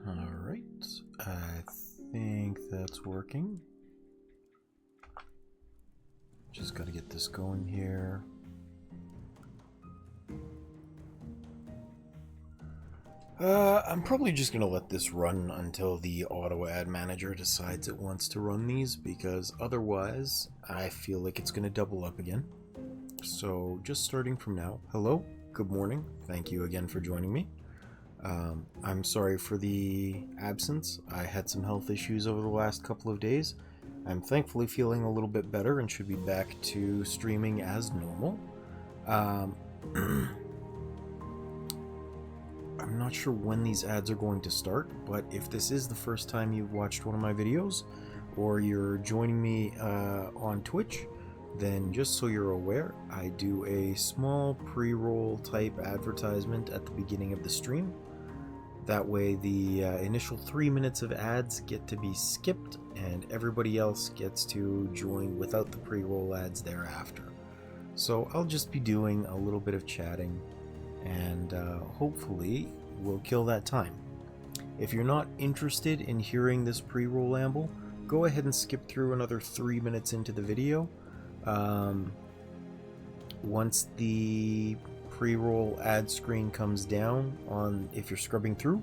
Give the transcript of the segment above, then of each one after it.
Alright, I think that's working. Just gotta get this going here. I'm probably just gonna let this run until the auto ad manager decides it wants to run these, because otherwise I feel like it's gonna double up again. So just starting from now. Hello, good morning, thank you again for joining me. I'm sorry for the absence. I had some health issues over the last couple of days. I'm thankfully feeling a little bit better and should be back to streaming as normal. I'm not sure when these ads are going to start, but if this is the first time you've watched one of my videos, or you're joining me on Twitch, then just so you're aware, I do a small pre-roll type advertisement at the beginning of the stream. That way the initial 3 minutes of ads get to be skipped and everybody else gets to join without the pre-roll ads thereafter. So I'll just be doing a little bit of chatting and hopefully we'll kill that time. If you're not interested in hearing this pre-roll amble, go ahead and skip through another 3 minutes into the video. Once the pre-roll ad screen comes down, on if you're scrubbing through,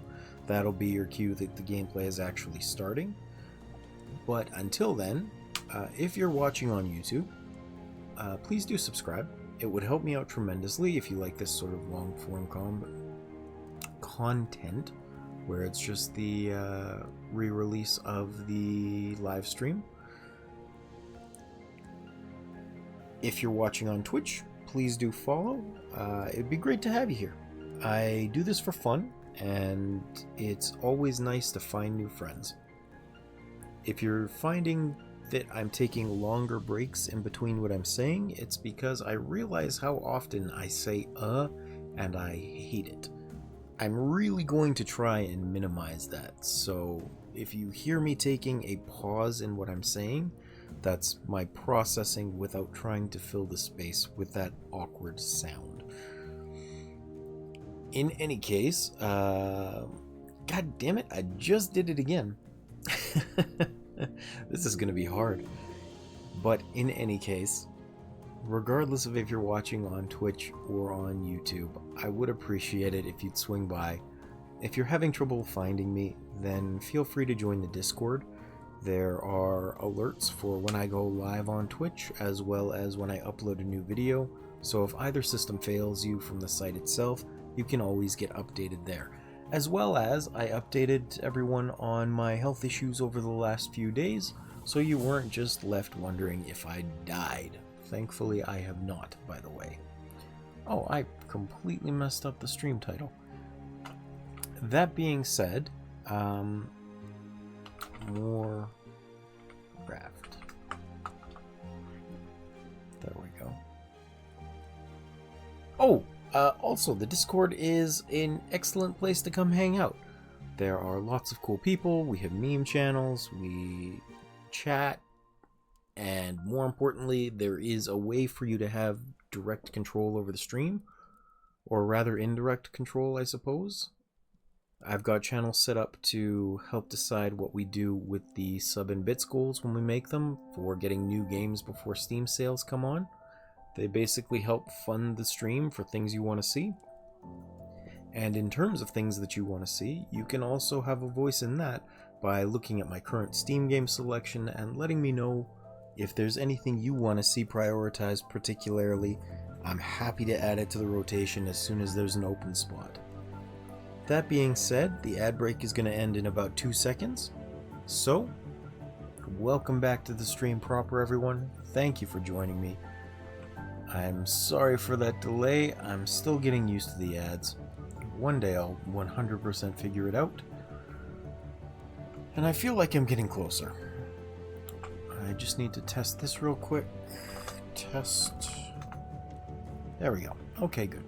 that'll be your cue that the gameplay is actually starting. But until then, if you're watching on YouTube, please do subscribe. It would help me out tremendously if you like this sort of long form content where it's just the re-release of the live stream. If you're watching on Twitch, please do follow. It'd be great to have you here. I do this for fun, and it's always nice to find new friends. If you're finding that I'm taking longer breaks in between what I'm saying, it's because I realize how often I say and I hate it. I'm really going to try and minimize that, so if you hear me taking a pause in what I'm saying, that's my processing without trying to fill the space with that awkward sound. In any case, God damn it, I just did it again. This is going to be hard. But in any case, regardless of if you're watching on Twitch or on YouTube, I would appreciate it if you'd swing by. If you're having trouble finding me, then feel free to join the Discord. There are alerts for when I go live on Twitch, as well as when I upload a new video, so if either system fails you from the site itself, you can always get updated there. As well as, I updated everyone on my health issues over the last few days, so you weren't just left wondering if I died. Thankfully, I have not, by the way. Oh, I completely messed up the stream title. That being said, more Raft. There we go. Oh, also the Discord is an excellent place to come hang out. There are lots of cool people, we have meme channels, we chat, and more importantly, there is a way for you to have direct control over the stream, or rather indirect control, I suppose. I've got channels set up to help decide what we do with the sub and bits goals when we make them for getting new games before Steam sales come on. They basically help fund the stream for things you want to see. And in terms of things that you want to see, you can also have a voice in that by looking at my current Steam game selection and letting me know if there's anything you want to see prioritized particularly. I'm happy to add it to the rotation as soon as there's an open spot. That being said, the ad break is going to end in about 2 seconds. So, welcome back to the stream proper, everyone. Thank you for joining me. I'm sorry for that delay. I'm still getting used to the ads. One day I'll 100% figure it out. And I feel like I'm getting closer. I just need to test this real quick. Test. There we go. Okay, good.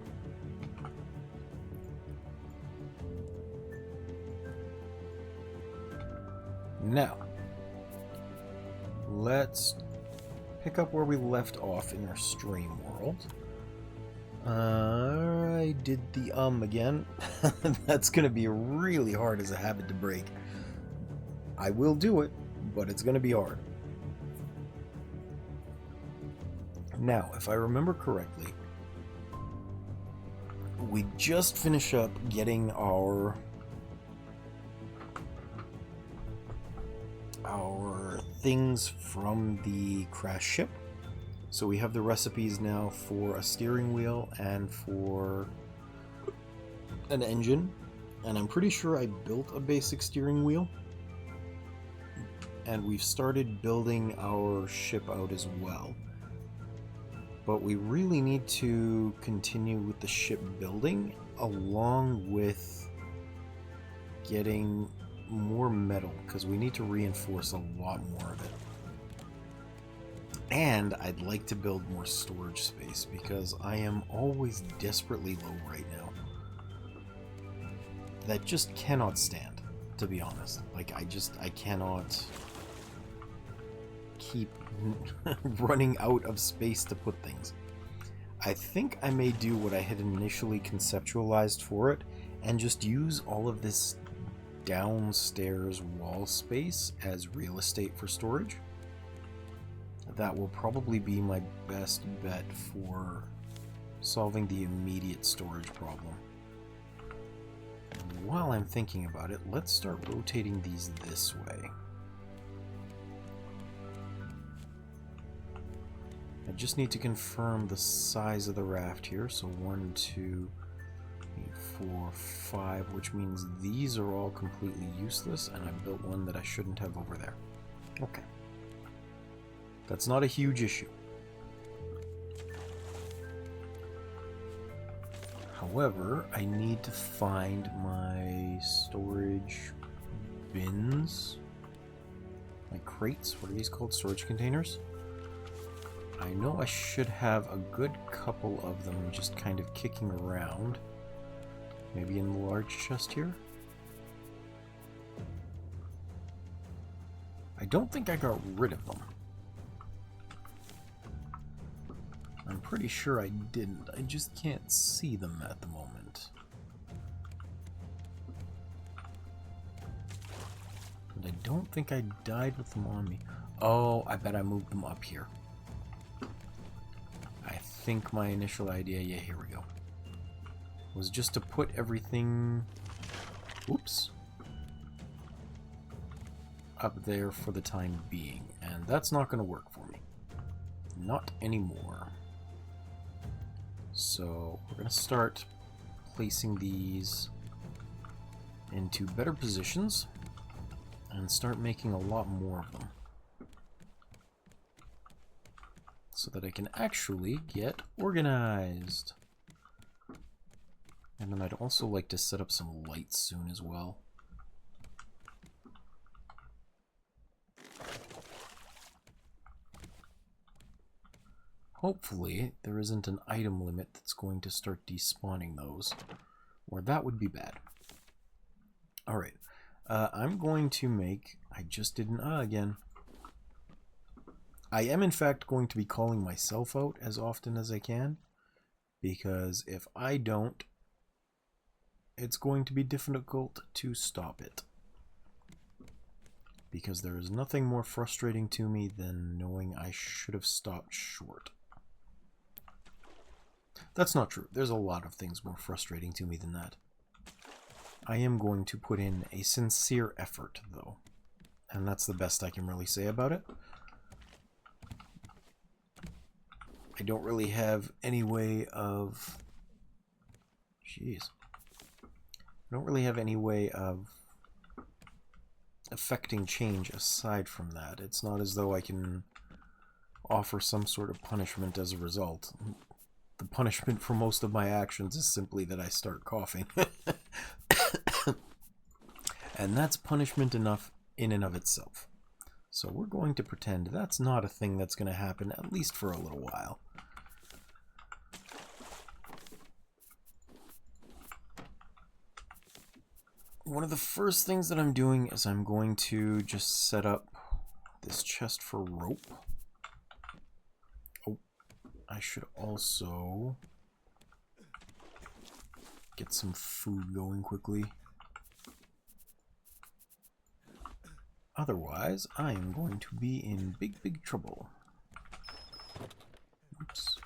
Now, let's pick up where we left off in our stream world. I did the again. That's gonna be really hard as a habit to break. I will do it, but it's gonna be hard. Now, if I remember correctly, we just finished up getting our things from the crash ship. So we have the recipes now for a steering wheel and for an engine. And I'm pretty sure I built a basic steering wheel. And we've started building our ship out as well. But we really need to continue with the ship building along with getting more metal, because we need to reinforce a lot more of it. And I'd like to build more storage space because I am always desperately low right now. That just cannot stand, to be honest. Like, I cannot keep running out of space to put things. I think I may do what I had initially conceptualized for it and just use all of this downstairs wall space as real estate for storage. That will probably be my best bet for solving the immediate storage problem. And while I'm thinking about it, let's start rotating these this way. I just need to confirm the size of the raft here. So 1, 2, 4, 5, which means these are all completely useless, and I built one that I shouldn't have over there. Okay. That's not a huge issue. However, I need to find my storage bins. My crates, what are these called? Storage containers? I know I should have a good couple of them just kind of kicking around. Maybe in the large chest here? I don't think I got rid of them. I'm pretty sure I didn't. I just can't see them at the moment. And I don't think I died with them on me. Oh, I bet I moved them up here. I think my initial idea, yeah, here we go, was just to put everything, oops, up there for the time being. And that's not going to work for me. Not anymore. So we're going to start placing these into better positions and start making a lot more of them so that I can actually get organized. And then I'd also like to set up some lights soon as well. Hopefully, there isn't an item limit that's going to start despawning those, or that would be bad. Alright, I'm going to make, I just did an again. I am in fact going to be calling myself out as often as I can, because if I don't, it's going to be difficult to stop it. Because there is nothing more frustrating to me than knowing I should have stopped short. That's not true. There's a lot of things more frustrating to me than that. I am going to put in a sincere effort, though. And that's the best I can really say about it. I don't really have any way of... Jeez. I don't really have any way of affecting change aside from that. It's not as though I can offer some sort of punishment as a result. The punishment for most of my actions is simply that I start coughing. And that's punishment enough in and of itself. So we're going to pretend that's not a thing that's going to happen, at least for a little while. One of the first things that I'm doing is I'm going to just set up this chest for rope. Oh, I should also get some food going quickly. Otherwise, I am going to be in big, big trouble. Oops.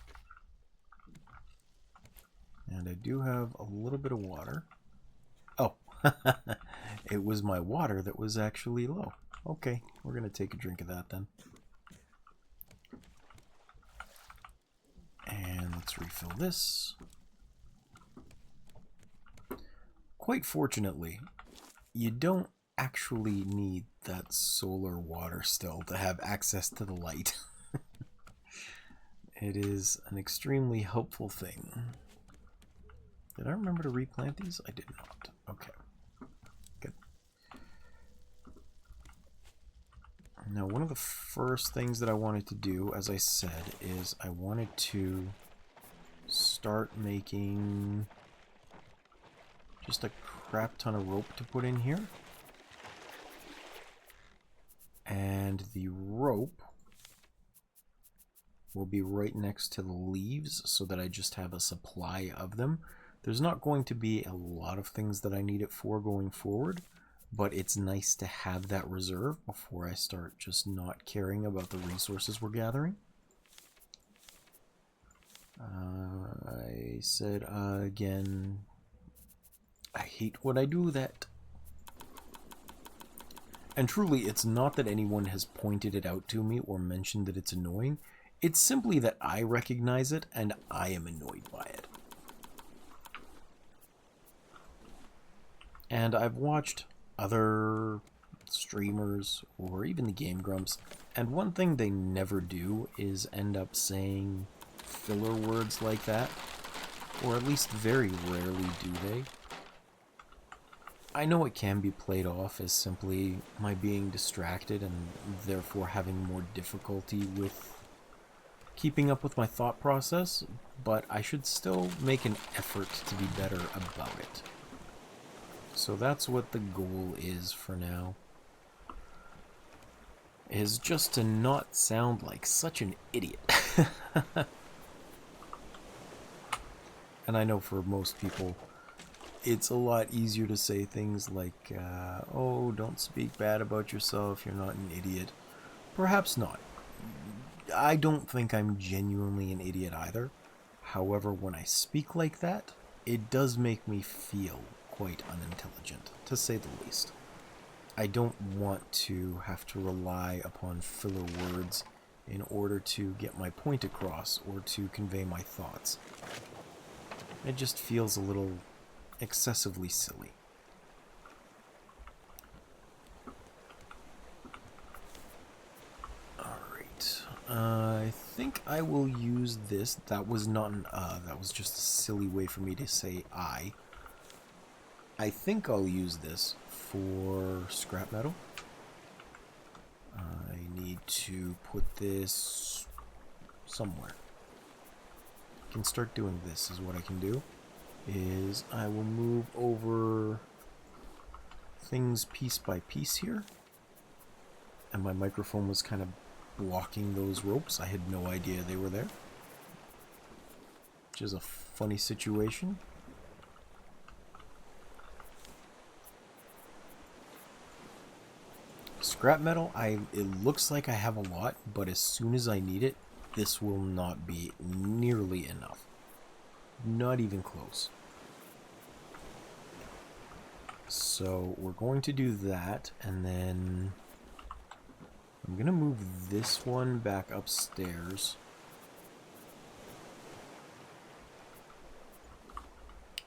And I do have a little bit of water. Oh, it was my water that was actually low. Okay, we're going to take a drink of that then. And let's refill this. Quite fortunately, you don't actually need that solar water still to have access to the light. It is an extremely helpful thing. Did I remember to replant these? I did not. Okay. Good. Now, one of the first things that I wanted to do, as I said, is I wanted to start making just a crap ton of rope to put in here. And the rope will be right next to the leaves so that I just have a supply of them. There's not going to be a lot of things that I need it for going forward, but it's nice to have that reserve before I start just not caring about the resources we're gathering. I said again, I hate when I do that. And truly, it's not that anyone has pointed it out to me or mentioned that it's annoying. It's simply that I recognize it and I am annoyed by it. And I've watched other streamers or even the Game Grumps, and one thing they never do is end up saying filler words like that, or at least very rarely do they. I know it can be played off as simply my being distracted and therefore having more difficulty with keeping up with my thought process, but I should still make an effort to be better about it. So that's what the goal is for now. Is just to not sound like such an idiot. And I know for most people, it's a lot easier to say things like, oh, don't speak bad about yourself, you're not an idiot. Perhaps not. I don't think I'm genuinely an idiot either. However, when I speak like that, it does make me feel quite unintelligent, to say the least. I don't want to have to rely upon filler words in order to get my point across or to convey my thoughts. It just feels a little excessively silly. Alright. I think I will use this. That was not an that was just a silly way for me to say I. I think I'll use this for scrap metal. I need to put this somewhere. I can start doing this is what I can do. Is I will move over things piece by piece here. And my microphone was kind of blocking those ropes. I had no idea they were there. Which is a funny situation. Scrap metal, it looks like I have a lot, but as soon as I need it, this will not be nearly enough. Not even close. So we're going to do that, and then I'm going to move this one back upstairs.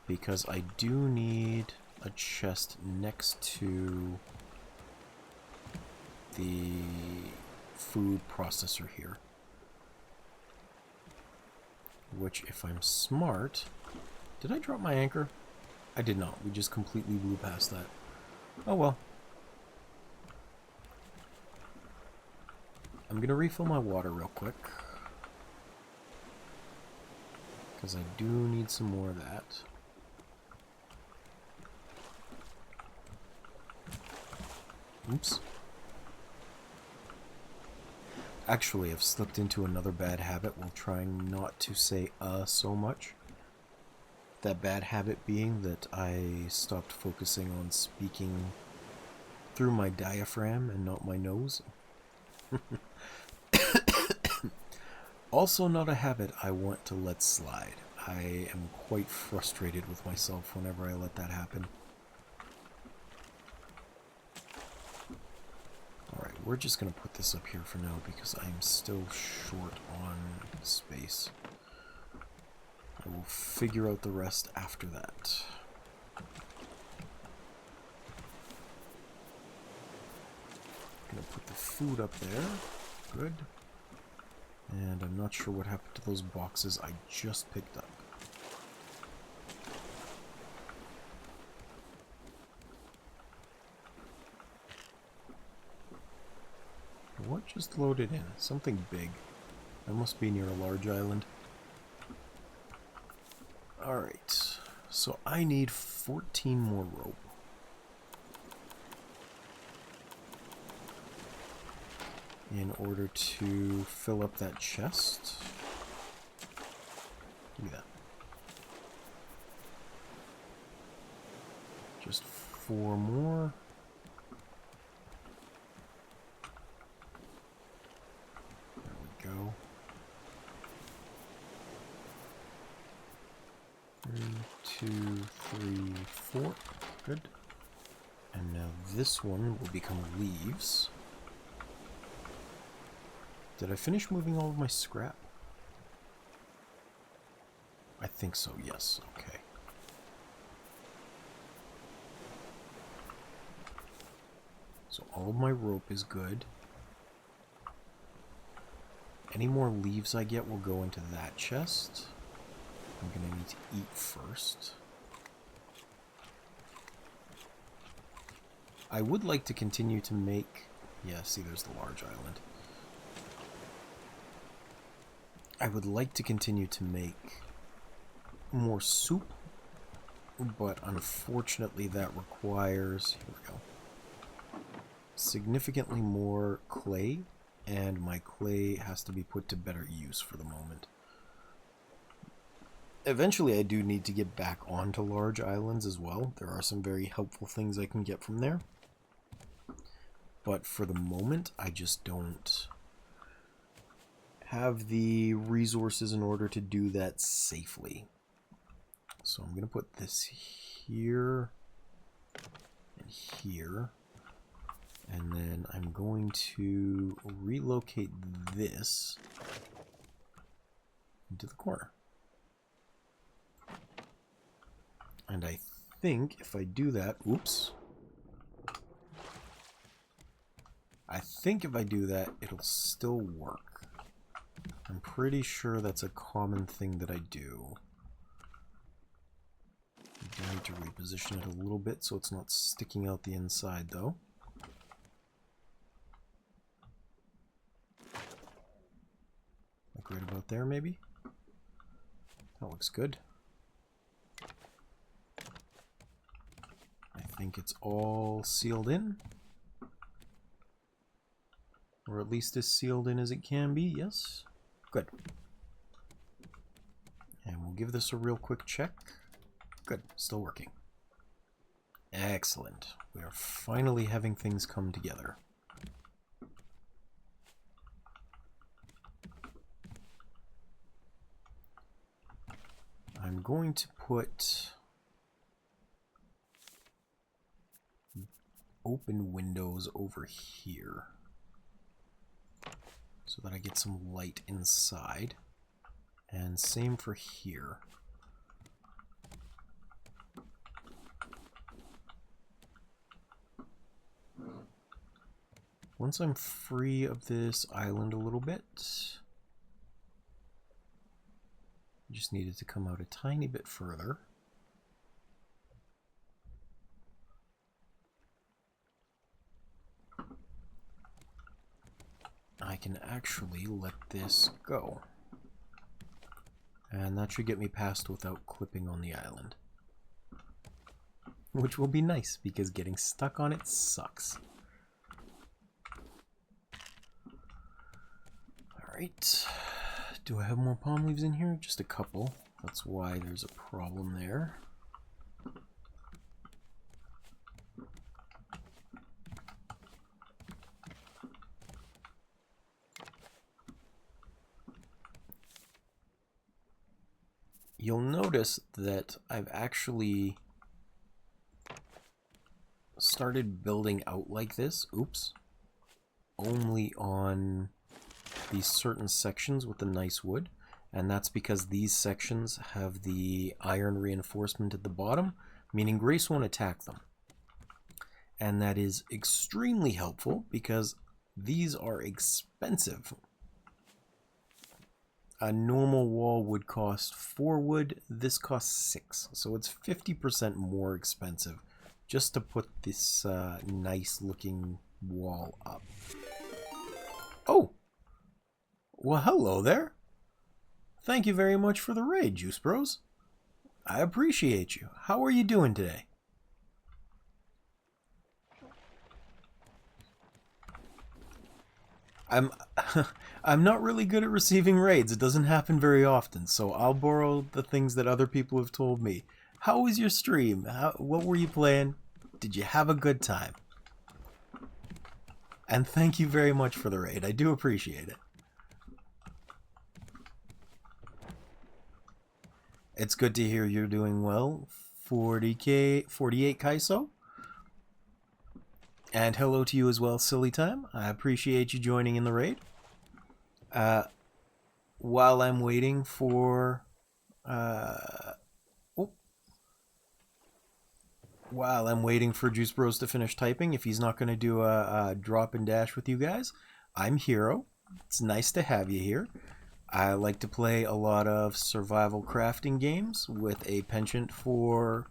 Because I do need a chest next to the food processor here. Which, if I'm smart... Did I drop my anchor? I did not. We just completely blew past that. Oh well. I'm going to refill my water real quick. Because I do need some more of that. Oops. Actually, I've slipped into another bad habit while trying not to say so much. That bad habit being that I stopped focusing on speaking through my diaphragm and not my nose. Also not a habit I want to let slide. I am quite frustrated with myself whenever I let that happen. Alright, we're just going to put this up here for now because I'm still short on space. I will figure out the rest after that. I'm going to put the food up there. Good. And I'm not sure what happened to those boxes I just picked up. What just loaded in? Something big. That must be near a large island. Alright, so I need 14 more rope. In order to fill up that chest. Look at that. Just 4 more. There we go. 2, 3, 4. Good. And now this one will become leaves. Did I finish moving all of my scrap? I think so, yes. Okay. So all of my rope is good. Any more leaves I get will go into that chest. I'm going to need to eat first. I would like to continue to make... Yeah, see, there's the large island. I would like to continue to make more soup, but unfortunately that requires, here we go, significantly more clay, and my clay has to be put to better use for the moment. Eventually I do need to get back onto large islands as well. There are some very helpful things I can get from there. But for the moment, I just don't have the resources in order to do that safely. So I'm going to put this here and here. And then I'm going to relocate this into the corner. And I think if I do that, oops. I think if I do that, it'll still work. I'm pretty sure that's a common thing that I do. I need to reposition it a little bit so it's not sticking out the inside, though. Like right about there, maybe? That looks good. I think it's all sealed in. Or at least as sealed in as it can be, yes. Good. And we'll give this a real quick check. Good, still working. Excellent. We are finally having things come together. I'm going to put open windows over here so that I get some light inside. And same for here. Once I'm free of this island a little bit, I just needed to come out a tiny bit further. I can actually let this go. And that should get me past without clipping on the island. Which will be nice, because getting stuck on it sucks. Alright. Do I have more palm leaves in here? Just a couple. That's why there's a problem there. You'll notice that I've actually started building out like this. Oops. Only on these certain sections with the nice wood. And that's because these sections have the iron reinforcement at the bottom, meaning Grace won't attack them. And that is extremely helpful because these are expensive. A normal wall would cost 4 wood, this costs 6. So it's 50% more expensive just to put this nice looking wall up. Oh! Well, hello there. Thank you very much for the raid, Juice Bros. I appreciate you. How are you doing today? I'm not really good at receiving raids. It doesn't happen very often, so I'll borrow the things that other people have told me. How was your stream? What were you playing? Did you have a good time? And thank you very much for the raid. I do appreciate it. It's good to hear you're doing well. 48 Kaiso. And hello to you as well, Silly Time. I appreciate you joining in the raid. While I'm waiting for Juice Bros to finish typing, if he's not going to do a drop and dash with you guys, I'm Hero. It's nice to have you here. I like to play a lot of survival crafting games with a penchant for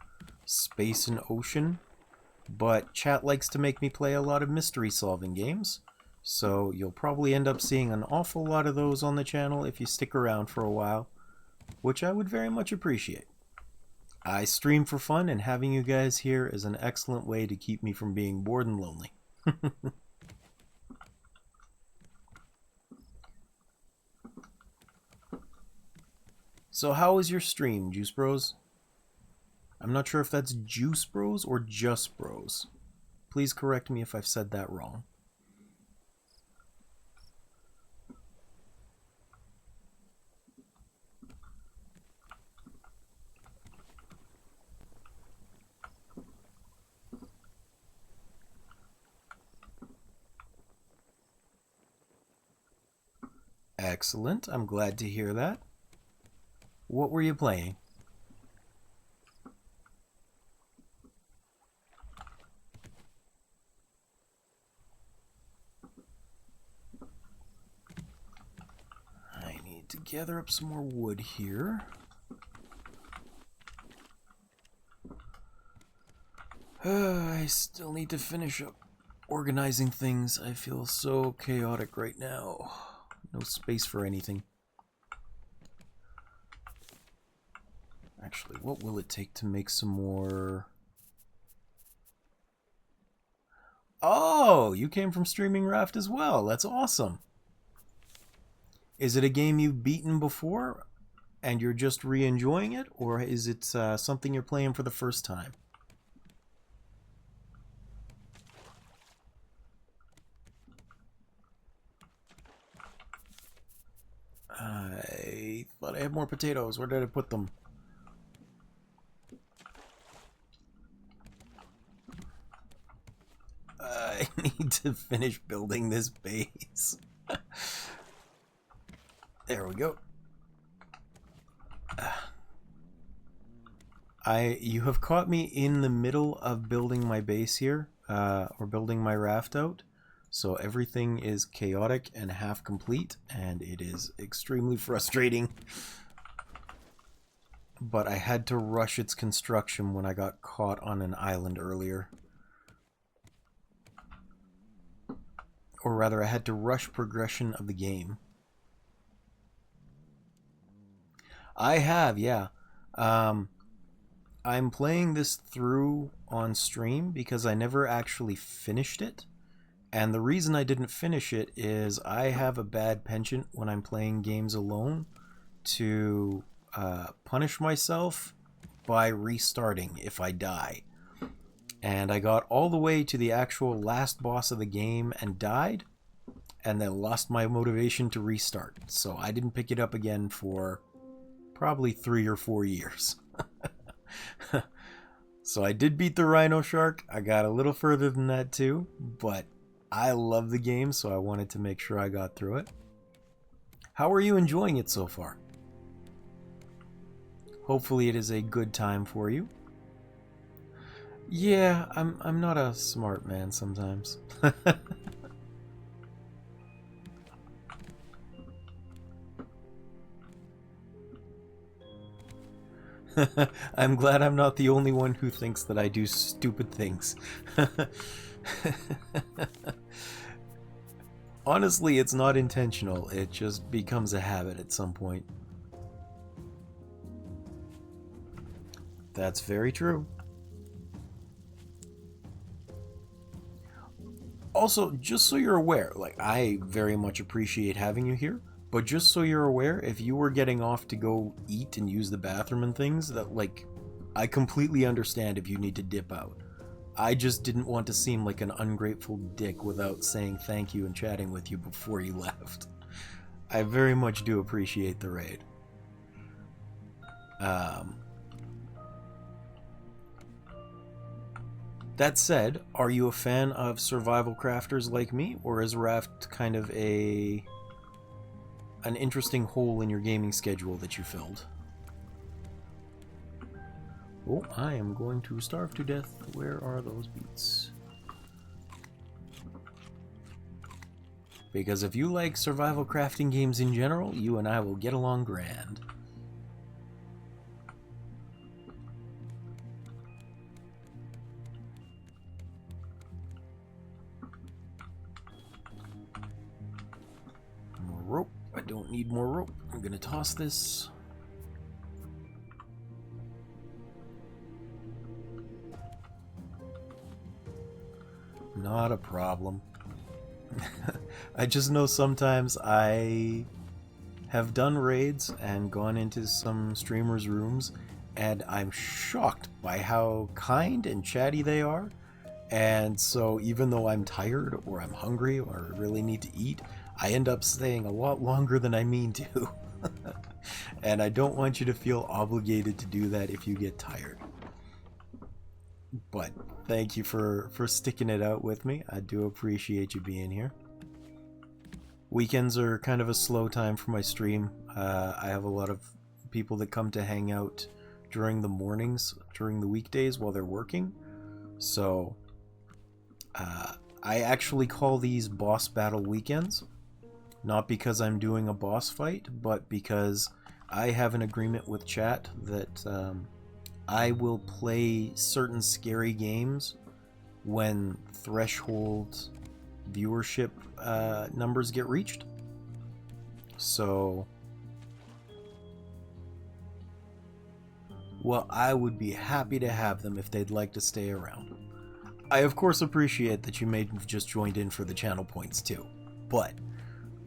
space and ocean, but chat likes to make me play a lot of mystery solving games, so you'll probably end up seeing an awful lot of those on the channel if you stick around for a while, which I would very much appreciate. I stream for fun, and having you guys here is an excellent way to keep me from being bored and lonely. So how was your stream, Juice Bros? I'm not sure if that's Juice Bros or Just Bros. Please correct me if I've said that wrong. Excellent. I'm glad to hear that. What were you playing? I need to gather up some more wood here. I still need to finish up organizing things. I feel so chaotic right now. No space for anything. Actually, what will it take to make some more... Oh, you came from streaming Raft as well. That's awesome. Is it a game you've beaten before and you're just re-enjoying it? Or is it something you're playing for the first time? I thought I had more potatoes. Where did I put them? I need to finish building this base. There we go. You have caught me in the middle of building my base here, or building my raft out. So everything is chaotic and half complete, and it is extremely frustrating. But I had to rush its construction when I got caught on an island earlier. Or rather, I had to rush progression of the game. I have, yeah. I'm playing this through on stream because I never actually finished it. And the reason I didn't finish it is I have a bad penchant when I'm playing games alone to punish myself by restarting if I die. And I got all the way to the actual last boss of the game and died, and then lost my motivation to restart. So I didn't pick it up again for probably 3 or 4 years. So I did beat the Rhino Shark. I got a little further than that too, but I love the game, so I wanted to make sure I got through it. How are you enjoying it so far? Hopefully it is a good time for you. Yeah, I'm not a smart man sometimes. I'm glad I'm not the only one who thinks that I do stupid things. Honestly, it's not intentional. It just becomes a habit at some point. That's very true. Also, just so you're aware, like, I very much appreciate having you here, but just so you're aware, if you were getting off to go eat and use the bathroom and things, that, like, I completely understand if you need to dip out. I just didn't want to seem like an ungrateful dick without saying thank you and chatting with you before you left. I very much do appreciate the raid. That said, are you a fan of survival crafters like me, or is Raft kind of an interesting hole in your gaming schedule that you filled? Oh, I am going to starve to death. Where are those beets? Because if you like survival crafting games in general, you and I will get along grand. More rope. I don't need more rope. I'm gonna toss this. Not a problem. I just know sometimes I have done raids and gone into some streamers' rooms, and I'm shocked by how kind and chatty they are. And so even though I'm tired or I'm hungry or really need to eat, I end up staying a lot longer than I mean to. And I don't want you to feel obligated to do that if you get tired. But thank you for sticking it out with me. I do appreciate you being here. Weekends are kind of a slow time for my stream. I have a lot of people that come to hang out during the mornings, during the weekdays while they're working. So I actually call these boss battle weekends. Not because I'm doing a boss fight, but because I have an agreement with chat that I will play certain scary games when threshold viewership numbers get reached. So, well, I would be happy to have them if they'd like to stay around. I of course appreciate that you may have just joined in for the channel points too, but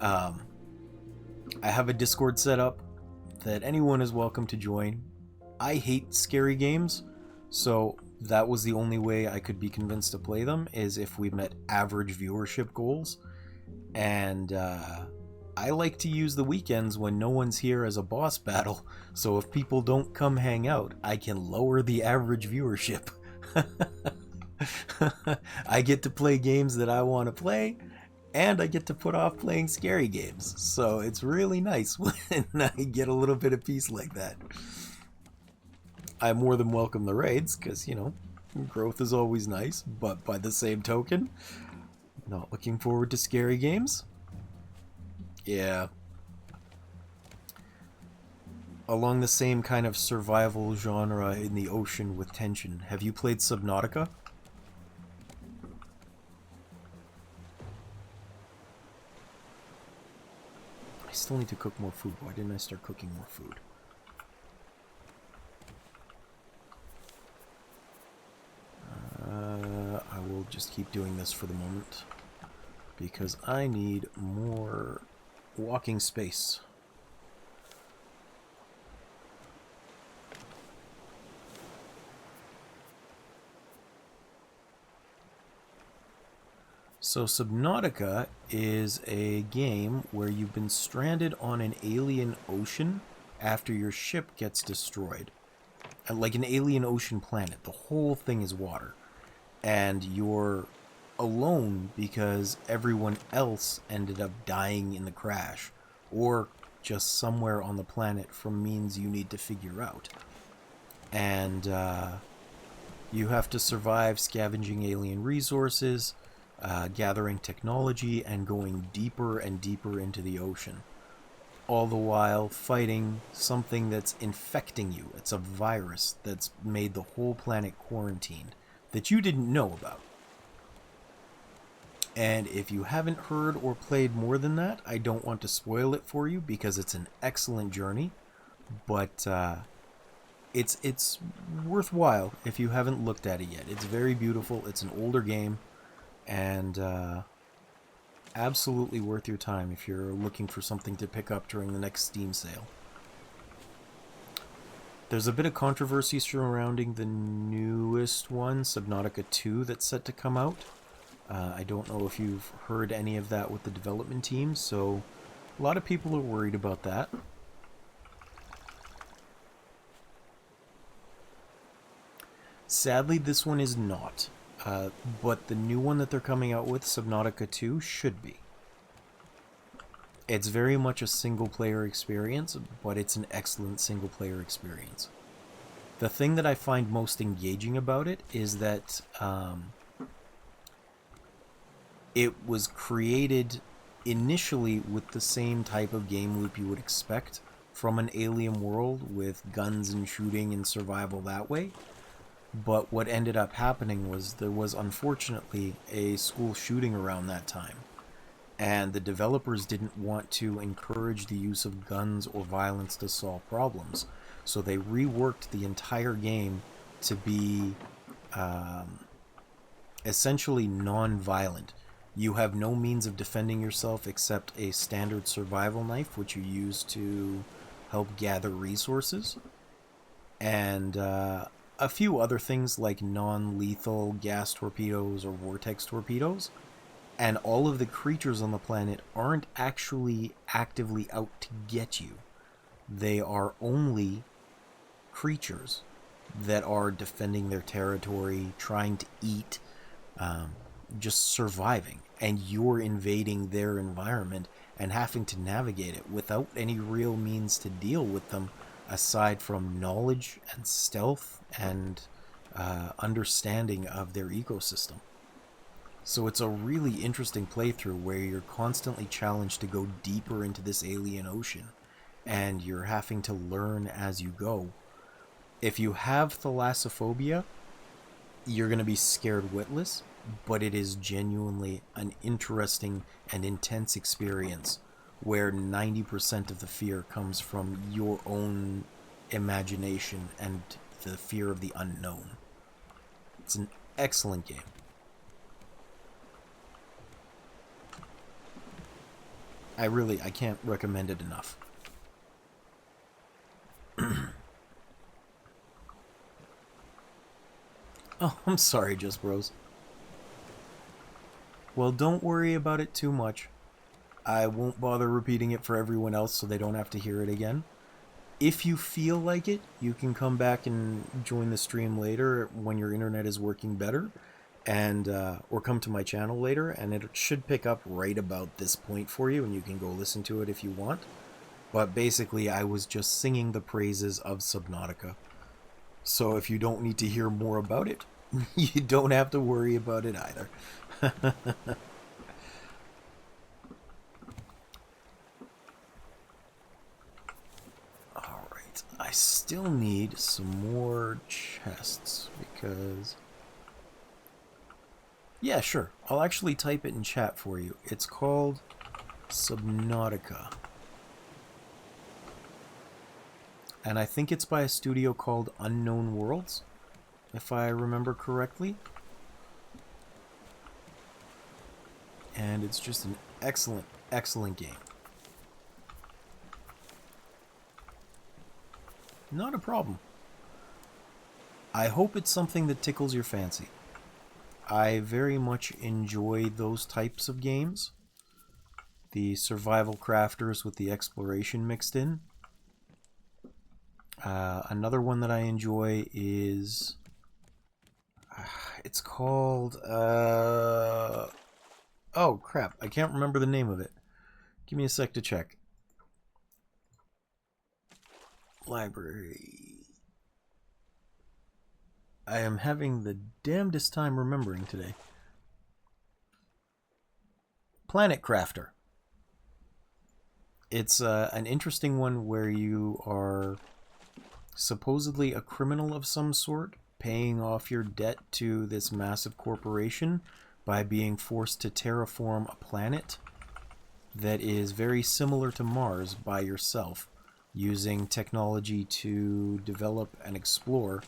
I have a Discord set up that anyone is welcome to join. I hate scary games, so that was the only way I could be convinced to play them, is if we met average viewership goals. And I like to use the weekends when no one's here as a boss battle, so if people don't come hang out, I can lower the average viewership. I get to play games that I want to play, and I get to put off playing scary games, so it's really nice when I get a little bit of peace like that. I more than welcome the raids, because, you know, growth is always nice, but by the same token, not looking forward to scary games. Yeah. Along the same kind of survival genre in the ocean with tension, have you played Subnautica? I still need to cook more food. Why didn't I start cooking more food? I will just keep doing this for the moment because I need more walking space. So Subnautica is a game where you've been stranded on an alien ocean after your ship gets destroyed. Like an alien ocean planet. The whole thing is water. And you're alone because everyone else ended up dying in the crash. Or just somewhere on the planet from means you need to figure out. And you have to survive scavenging alien resources, gathering technology, and going deeper and deeper into the ocean. All the while fighting something that's infecting you. It's a virus that's made the whole planet quarantined that you didn't know about. And if you haven't heard or played more than that, I don't want to spoil it for you because it's an excellent journey. But it's worthwhile if you haven't looked at it yet. It's very beautiful. It's an older game, and absolutely worth your time if you're looking for something to pick up during the next Steam sale. There's a bit of controversy surrounding the newest one, Subnautica 2, that's set to come out. I don't know if you've heard any of that with the development team, so a lot of people are worried about that. Sadly, this one is not. But the new one that they're coming out with, Subnautica 2, should be. It's very much a single-player experience, but it's an excellent single-player experience. The thing that I find most engaging about it is that it was created initially with the same type of game loop you would expect from an alien world with guns and shooting and survival that way. But what ended up happening was there was unfortunately a school shooting around that time. And the developers didn't want to encourage the use of guns or violence to solve problems. So they reworked the entire game to be essentially non-violent. You have no means of defending yourself except a standard survival knife, which you use to help gather resources. And a few other things like non-lethal gas torpedoes or vortex torpedoes. And all of the creatures on the planet aren't actually actively out to get you. They are only creatures that are defending their territory, trying to eat, just surviving. And you're invading their environment and having to navigate it without any real means to deal with them aside from knowledge and stealth and understanding of their ecosystem. So it's a really interesting playthrough where you're constantly challenged to go deeper into this alien ocean, and you're having to learn as you go. If you have thalassophobia, you're going to be scared witless, but it is genuinely an interesting and intense experience where 90% of the fear comes from your own imagination and the fear of the unknown. It's an excellent game. I can't recommend it enough. Oh, I'm sorry, Just Bros. Well, don't worry about it too much. I won't bother repeating it for everyone else so they don't have to hear it again. If you feel like it, you can come back and join the stream later when your internet is working better, and or come to my channel later, and it should pick up right about this point for you, and you can go listen to it if you want. But basically, I was just singing the praises of Subnautica. So if you don't need to hear more about it, you don't have to worry about it either. Alright, I still need some more chests because... Yeah, sure. I'll actually type it in chat for you. It's called Subnautica. And I think it's by a studio called Unknown Worlds, if I remember correctly. And it's just an excellent, excellent game. Not a problem. I hope it's something that tickles your fancy. I very much enjoy those types of games. The survival crafters with the exploration mixed in. Another one that I enjoy is... it's called... oh, crap. I can't remember the name of it. Give me a sec to check. Library. I am having the damnedest time remembering today. Planet Crafter. It's an interesting one where you are supposedly a criminal of some sort, paying off your debt to this massive corporation by being forced to terraform a planet that is very similar to Mars by yourself, using technology to develop and explore.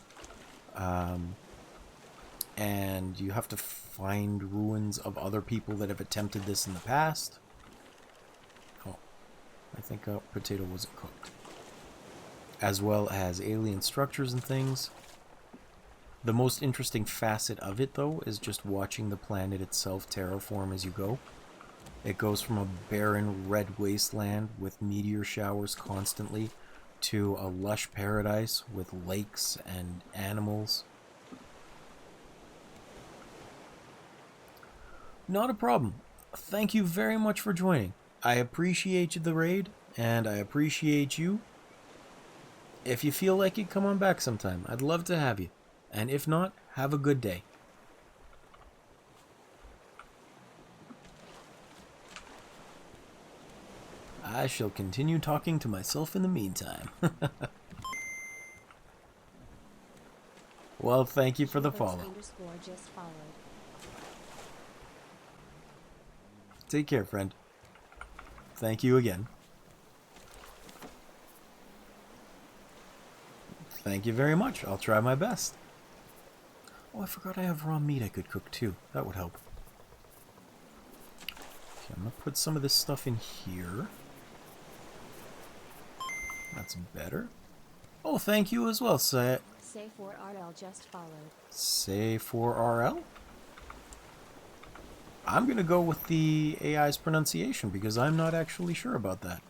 And you have to find ruins of other people that have attempted this in the past. Oh, I think a potato wasn't cooked. As well as alien structures and things. The most interesting facet of it, though, is just watching the planet itself terraform as you go. It goes from a barren red wasteland with meteor showers constantly to a lush paradise with lakes and animals. Not a problem. Thank you very much for joining. I appreciate the raid, and I appreciate you. If you feel like it, come on back sometime. I'd love to have you. And if not, have a good day. I shall continue talking to myself in the meantime. Well, thank you for the follow. Take care, friend. Thank you again. Thank you very much. I'll try my best. Oh, I forgot I have raw meat I could cook too. That would help. Okay, I'm going to put some of this stuff in here. That's better. Oh, thank you as well, Sept. Say4RL just followed. Say4RL? I'm going to go with the AI's pronunciation because I'm not actually sure about that.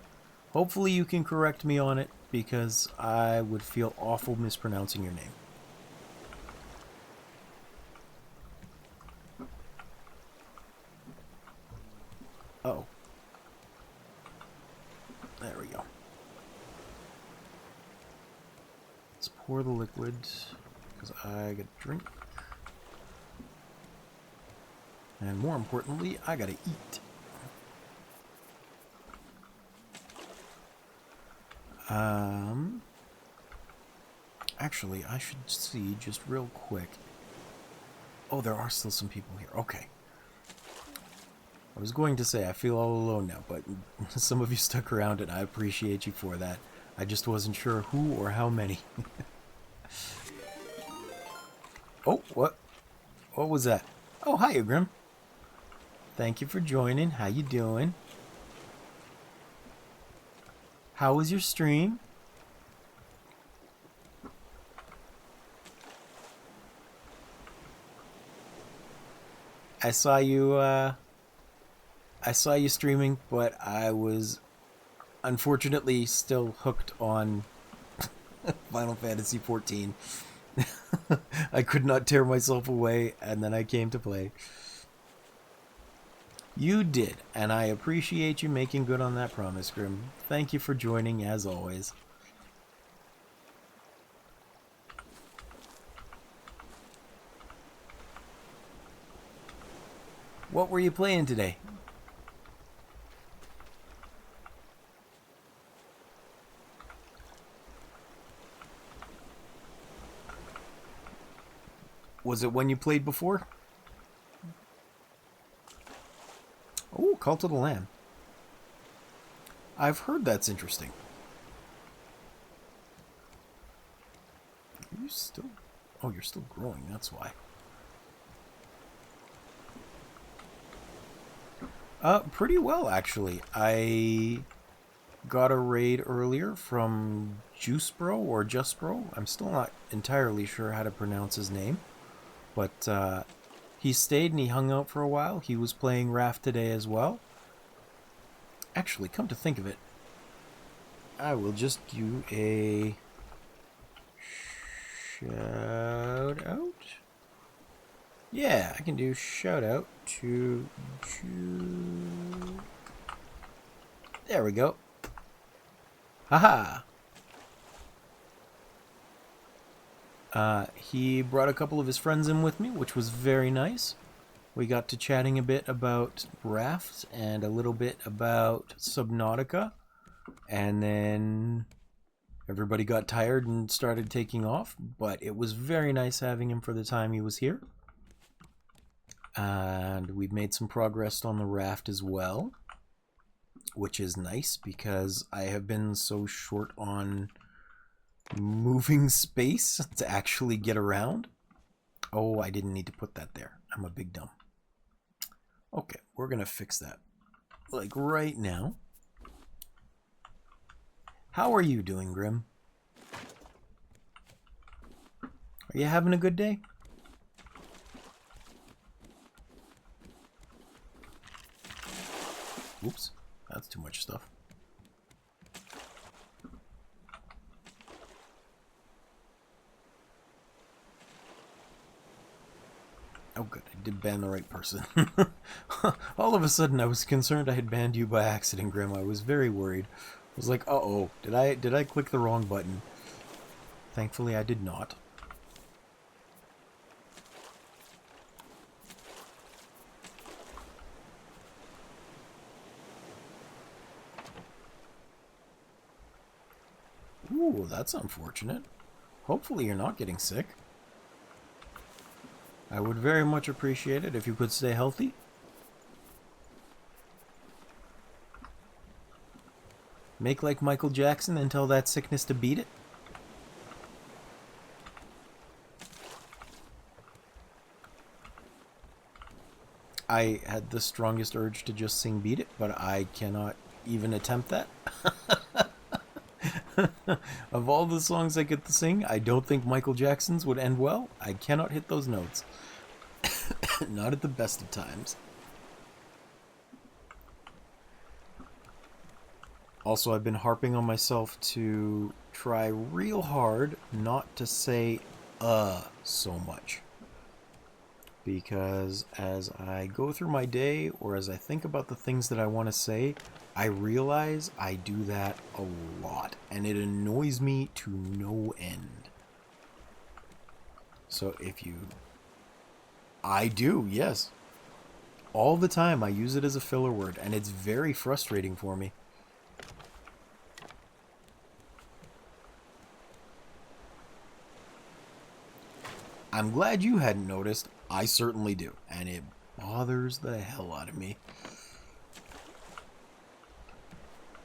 Hopefully you can correct me on it because I would feel awful mispronouncing your name. Oh. There we go. Let's pour the liquid because I got to drink. And more importantly, I gotta eat. Actually, I should see just real quick. Oh, there are still some people here. Okay. I was going to say I feel all alone now, but some of you stuck around and I appreciate you for that. I just wasn't sure who or how many. Oh, what? What was that? Oh, hiya, Grim. Thank you for joining. How you doing? How was your stream? I saw you streaming, but I was unfortunately still hooked on Final Fantasy XIV. I could not tear myself away, and then I came to play. You did, and I appreciate you making good on that promise, Grim. Thank you for joining, as always. What were you playing today? Was it when you played before? Oh, Cult of the Lamb. I've heard that's interesting. Are you still... Oh, you're still growing, that's why. Pretty well, actually. I got a raid earlier from Juice Bro or Just Bro. I'm still not entirely sure how to pronounce his name. But he stayed and he hung out for a while. He was playing Raft today as well. Actually, come to think of it, I will just do a shout out. Yeah, I can do shout out to There we go. Haha. He brought a couple of his friends in with me, which was very nice. We got to chatting a bit about Raft and a little bit about Subnautica. And then everybody got tired and started taking off. But it was very nice having him for the time he was here. And we've made some progress on the Raft as well, which is nice because I have been so short on moving space to actually get around. Oh, I didn't need to put that there. I'm a big dumb. Okay, we're gonna fix that like right now. How are you doing, Grim? Are you having a good day? Oops, that's too much stuff. Oh good, I did ban the right person. All of a sudden I was concerned I had banned you by accident, Grim. I was very worried. I was like, uh-oh, did I click the wrong button? Thankfully I did not. Ooh, that's unfortunate. Hopefully you're not getting sick. I would very much appreciate it if you could stay healthy. Make like Michael Jackson and tell that sickness to beat it. I had the strongest urge to just sing Beat It, but I cannot even attempt that. Of all the songs I get to sing, I don't think Michael Jackson's would end well. I cannot hit those notes. Not at the best of times. Also, I've been harping on myself to try real hard not to say so much. Because as I go through my day, or as I think about the things that I want to say, I realize I do that a lot, and it annoys me to no end. So if you... I do, yes. All the time I use it as a filler word, and it's very frustrating for me. I'm glad you hadn't noticed. I certainly do, and it bothers the hell out of me.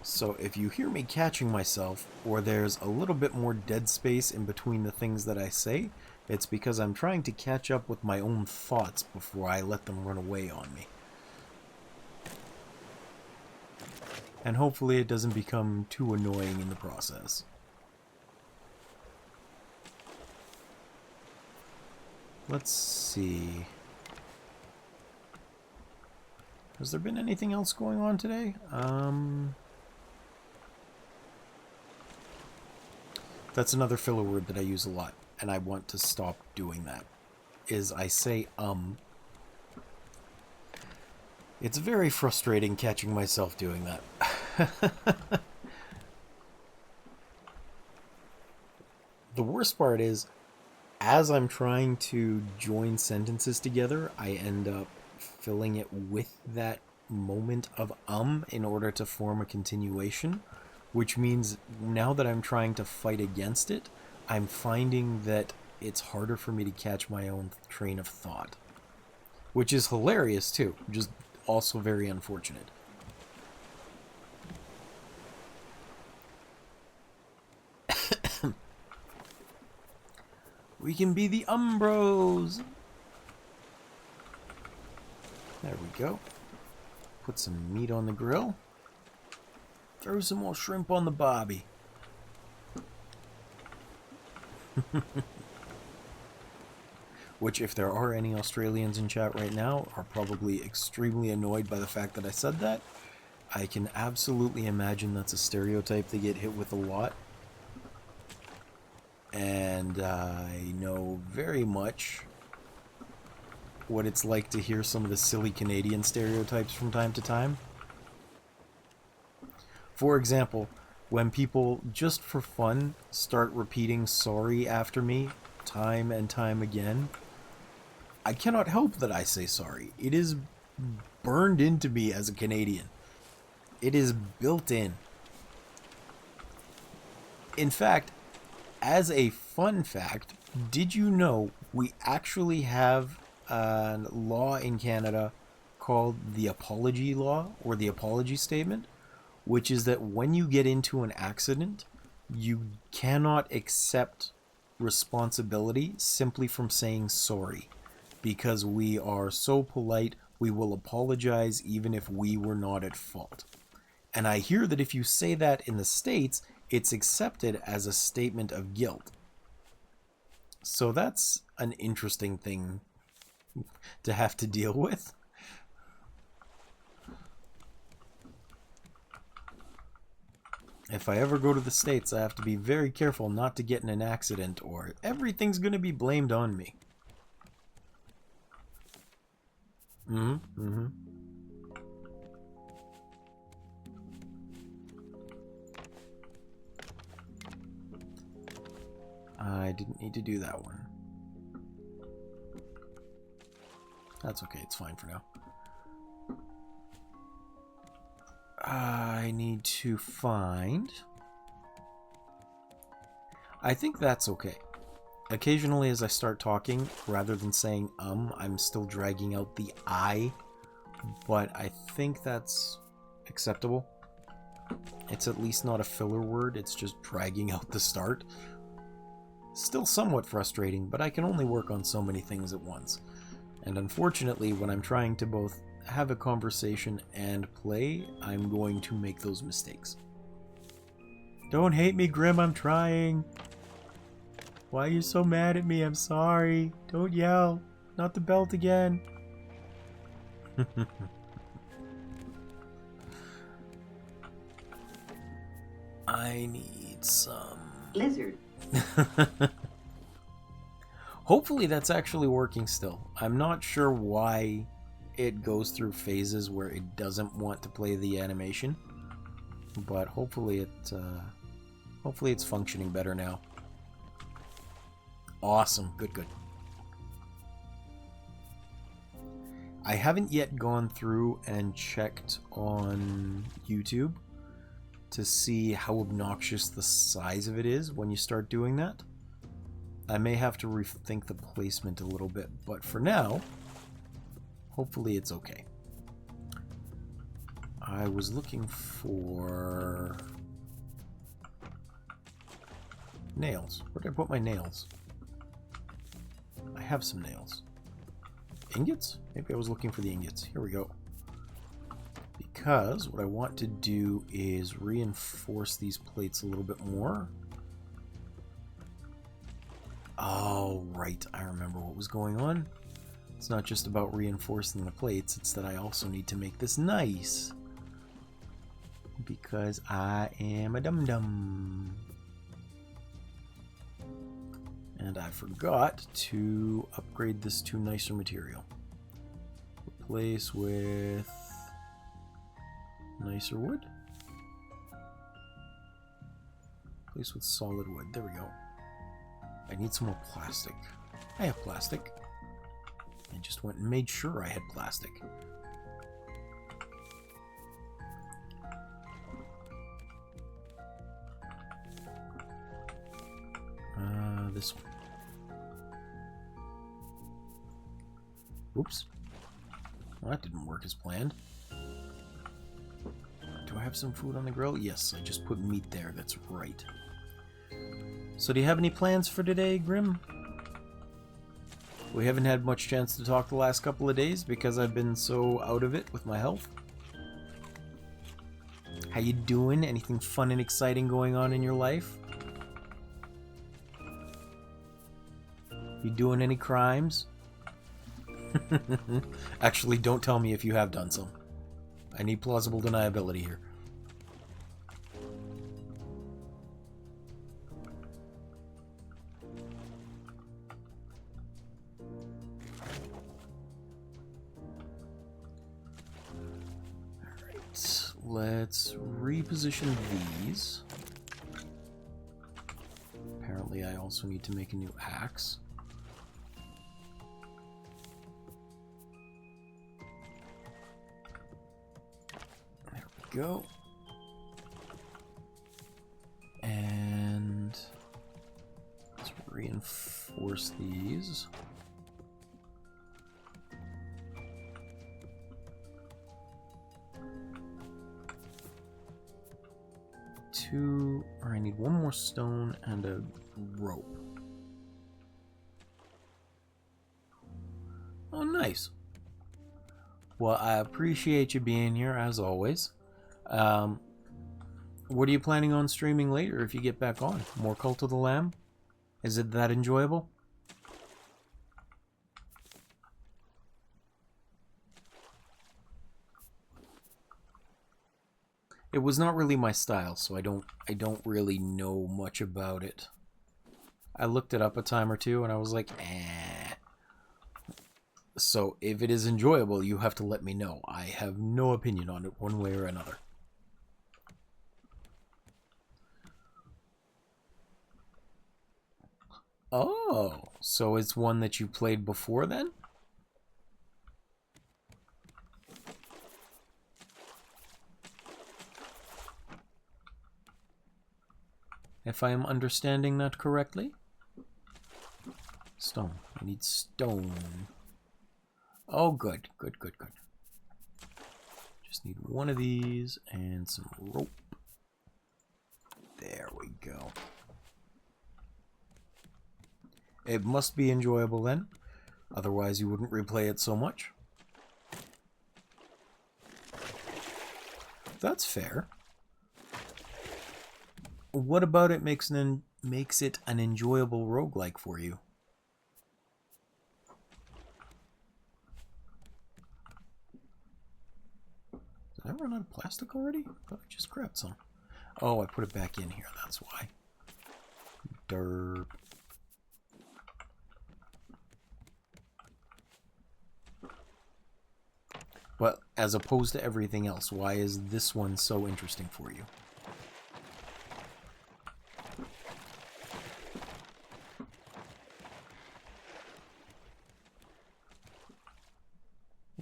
So if you hear me catching myself, or there's a little bit more dead space in between the things that I say, it's because I'm trying to catch up with my own thoughts before I let them run away on me. And hopefully it doesn't become too annoying in the process. Let's see. Has there been anything else going on today? That's another filler word that I use a lot, and I want to stop doing that. Is I say It's very frustrating catching myself doing that. The worst part is, as I'm trying to join sentences together, I end up filling it with that moment of in order to form a continuation, which means now that I'm trying to fight against it, I'm finding that it's harder for me to catch my own train of thought, which is hilarious too, just also very unfortunate. We can be the Umbros. There we go. Put some meat on the grill. Throw some more shrimp on the barbie. which if there are any Australians in chat right now, are probably extremely annoyed by the fact that I said that. I can absolutely imagine that's a stereotype they get hit with a lot. And I know very much what it's like to hear some of the silly Canadian stereotypes from time to time. For example, when people, just for fun, start repeating sorry after me time and time again, I cannot help that I say sorry. It is burned into me as a Canadian. It is built in. In fact, as a fun fact, did you know we actually have a law in Canada called the apology law, or the apology statement, which is that when you get into an accident, you cannot accept responsibility simply from saying sorry, because we are so polite, we will apologize even if we were not at fault. And I hear that if you say that in the States, it's accepted as a statement of guilt. So that's an interesting thing to have to deal with. If I ever go to the States, I have to be very careful not to get in an accident, or everything's going to be blamed on me. I didn't need to do that one. That's okay, it's fine for now. I need to find... I think that's okay. Occasionally as I start talking, rather than saying I'm still dragging out the I, but I think that's acceptable. It's at least not a filler word, it's just dragging out the start. Still somewhat frustrating, but I can only work on so many things at once. And unfortunately, when I'm trying to both have a conversation and play, I'm going to make those mistakes. Don't hate me, Grim, I'm trying. Why are you so mad at me? I'm sorry. Don't yell. Not the belt again. I need some... lizard. Hopefully that's actually working still. I'm not sure why it goes through phases where it doesn't want to play the animation, but hopefully it's functioning better now. Awesome. Good. I haven't yet gone through and checked on YouTube to see how obnoxious the size of it is when you start doing that. I may have to rethink the placement a little bit, but for now, hopefully it's okay. I was looking for nails. Where did I put my nails? I have some nails. Ingots? Maybe I was looking for the ingots. Here we go. Because what I want to do is reinforce these plates a little bit more. Oh, right. I remember what was going on. It's not just about reinforcing the plates, it's that I also need to make this nice. Because I am a dum-dum. And I forgot to upgrade this to nicer material. Replace with nicer wood. Replace with solid wood. There we go. I need some more plastic. I have plastic. I just went and made sure I had plastic. This one. Oops. Well, that didn't work as planned. Do I have some food on the grill? Yes, I just put meat there. That's right. So do you have any plans for today, Grim? We haven't had much chance to talk the last couple of days because I've been so out of it with my health. How you doing? Anything fun and exciting going on in your life? You doing any crimes? Actually, don't tell me if you have done some. I need plausible deniability here. Alright, let's reposition these. Apparently I also need to make a new axe. There we go. And let's reinforce these. Or I need one more stone and a rope. Oh, nice. Well, I appreciate you being here, as always. What are you planning on streaming later if you get back on? More Cult of the Lamb? Is it that enjoyable? It was not really my style, so I don't really know much about it. I looked it up a time or two and I was like, eh. So if it is enjoyable, you have to let me know. I have no opinion on it one way or another. Oh, so it's one that you played before then? If I am understanding that correctly. Stone. I need stone. Oh, good. Good, good, good. Just need one of these and some rope. There we go. It must be enjoyable then. Otherwise you wouldn't replay it so much. That's fair. What about it makes it an enjoyable roguelike for you? Did I run out of plastic already? I thought I just grabbed some. Oh, I put it back in here, that's why. Derp. But as opposed to everything else, why is this one so interesting for you?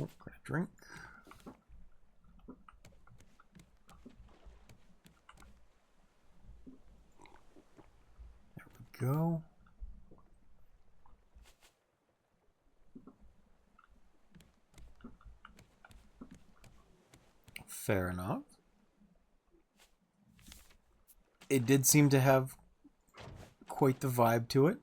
Oh, got a drink. There we go. Fair enough. It did seem to have quite the vibe to it.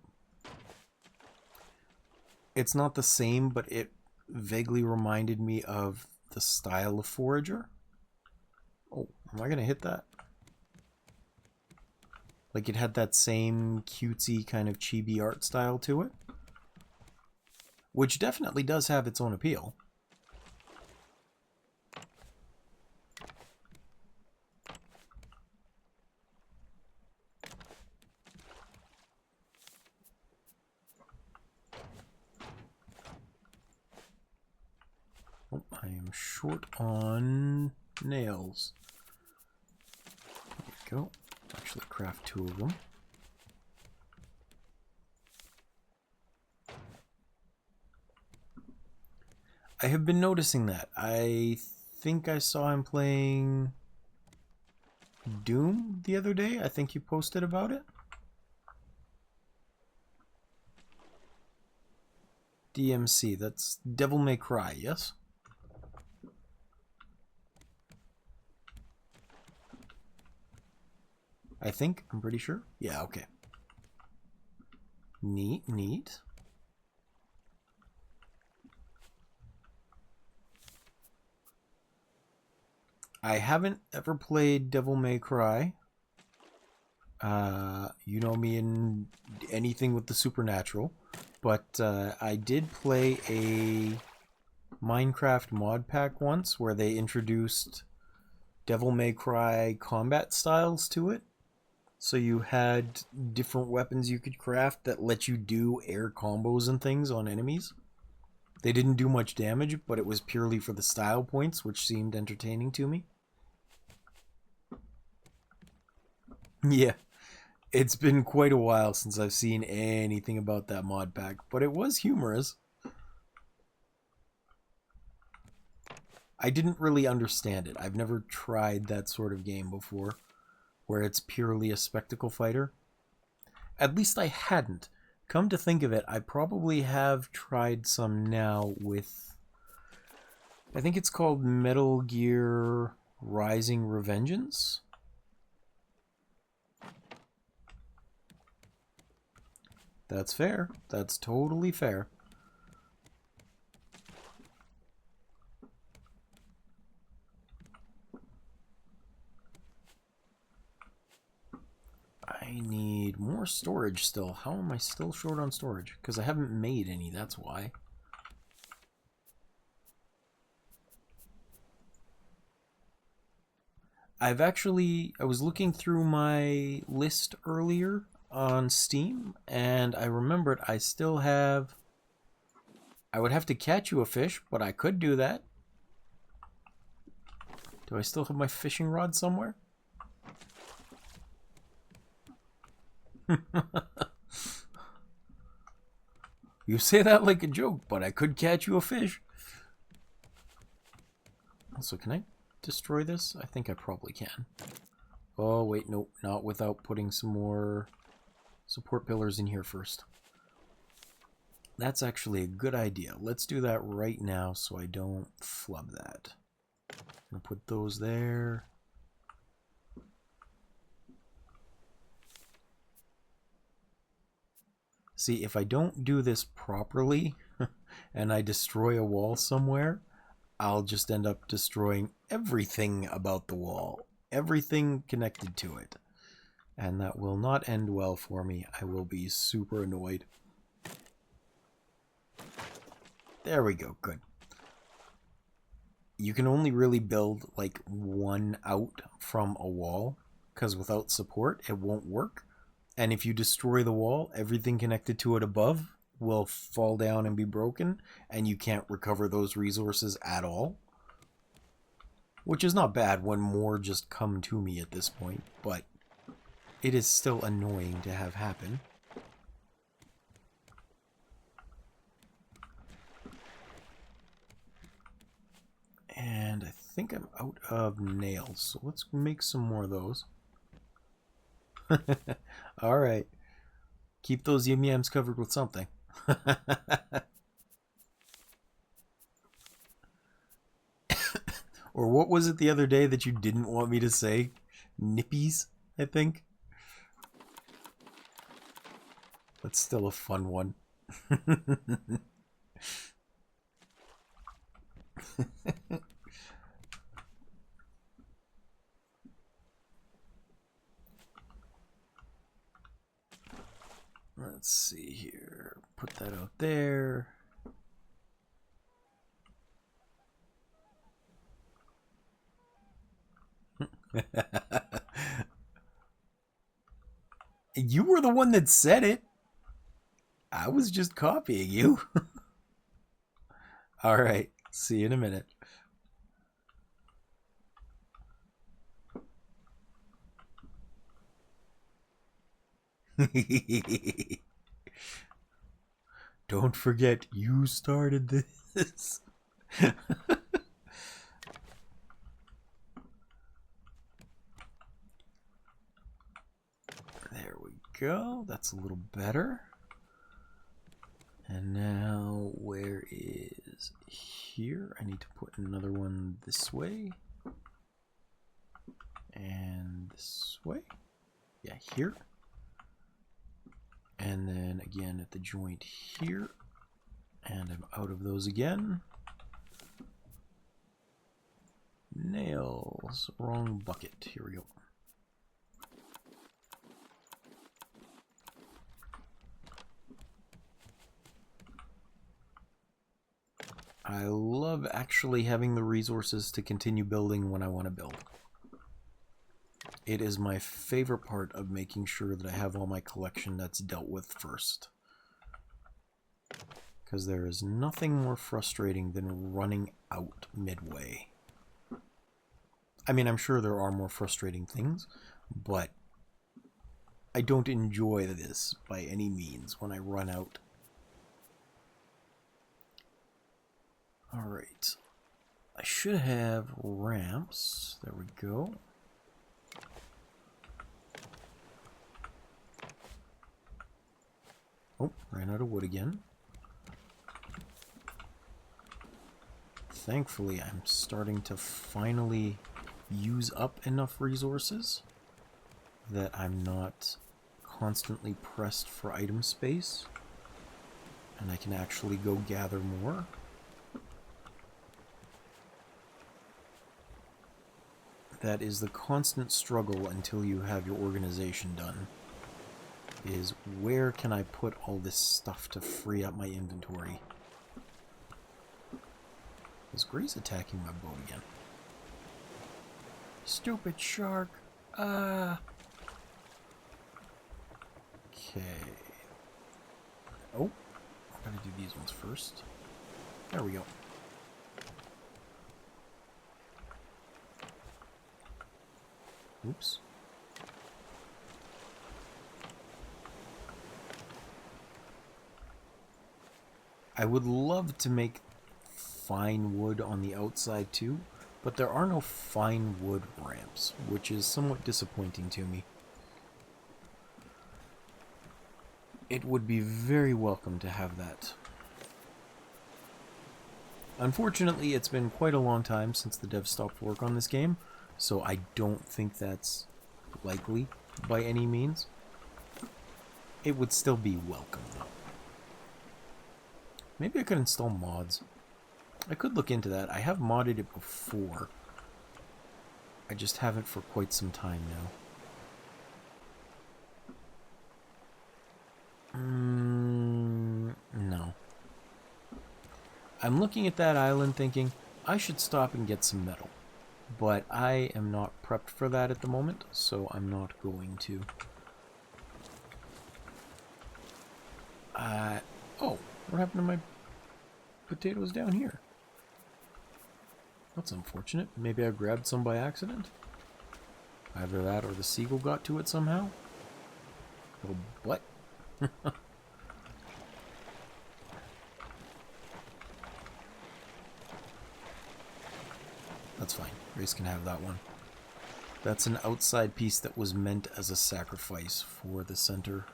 It's not the same, but it vaguely reminded me of the style of Forager. Oh, am I gonna hit that? Like it had that same cutesy kind of chibi art style to it. Which definitely does have its own appeal. Oh, I am short on nails. There we go. Actually craft 2 of them. I have been noticing that. I think I saw him playing Doom the other day. I think you posted about it. DMC, that's Devil May Cry, yes? I think, I'm pretty sure. Yeah, okay. Neat, neat. I haven't ever played Devil May Cry. You know me in anything with the supernatural. But I did play a Minecraft mod pack once where they introduced Devil May Cry combat styles to it. So you had different weapons you could craft that let you do air combos and things on enemies. They didn't do much damage, but it was purely for the style points, which seemed entertaining to me. Yeah, it's been quite a while since I've seen anything about that mod pack, but it was humorous. I didn't really understand it. I've never tried that sort of game before, where it's purely a spectacle fighter. At least I hadn't. Come to think of it, I probably have tried some now with... I think it's called Metal Gear Rising Revengeance? That's fair. That's totally fair. I need more storage still. How am I still short on storage? Because I haven't made any, that's why. I was looking through my list earlier on Steam, and I remembered I still have... I would have to catch you a fish, but I could do that. Do I still have my fishing rod somewhere? You say that like a joke, but I could catch you a fish. Also, can I destroy this? I think I probably can. Oh, wait, nope, not without putting some more support pillars in here first. That's actually a good idea. Let's do that right now so I don't flub that. I'm gonna put those there. See, if I don't do this properly and I destroy a wall somewhere, I'll just end up destroying everything about the wall. Everything connected to it. And that will not end well for me. I will be super annoyed. There we go, good. You can only really build like one out from a wall, because without support it won't work. And if you destroy the wall, everything connected to it above will fall down and be broken, and you can't recover those resources at all. Which is not bad when more just come to me at this point, but it is still annoying to have happen. And I think I'm out of nails, so let's make some more of those. Alright. Keep those yum yams covered with something. Or what was it the other day that you didn't want me to say? Nippies, I think. That's still a fun one. Let's see here. Put that out there. You were the one that said it. I was just copying you. All right. See you in a minute. Don't forget, you started this. There we go. That's a little better. And now, where is here? I need to put another one this way. And this way. Yeah, here. And then again at the joint here. And I'm out of those again. Nails. Wrong bucket. Here we go. I love actually having the resources to continue building when I want to build. It is my favorite part of making sure that I have all my collection that's dealt with first. Because there is nothing more frustrating than running out midway. I mean, I'm sure there are more frustrating things, but I don't enjoy this by any means when I run out. Alright. I should have ramps. There we go. Oh, ran out of wood again. Thankfully, I'm starting to finally use up enough resources that I'm not constantly pressed for item space, and I can actually go gather more. That is the constant struggle until you have your organization done, is where can I put all this stuff to free up my inventory? Is Gray's attacking my boat again? Stupid shark! Ah! Okay. Oh, I gotta do these ones first. There we go. Oops. I would love to make fine wood on the outside too, but there are no fine wood ramps, which is somewhat disappointing to me. It would be very welcome to have that. Unfortunately, it's been quite a long time since the devs stopped work on this game, so I don't think that's likely by any means. It would still be welcome though. Maybe I could install mods. I could look into that. I have modded it before. I just haven't for quite some time now. No. I'm looking at that island thinking, I should stop and get some metal. But I am not prepped for that at the moment, so I'm not going to. Oh, what happened to my potatoes down here? That's unfortunate. Maybe I grabbed some by accident? Either that or the seagull got to it somehow? Little butt. That's fine. Grace can have that one. That's an outside piece that was meant as a sacrifice for the center.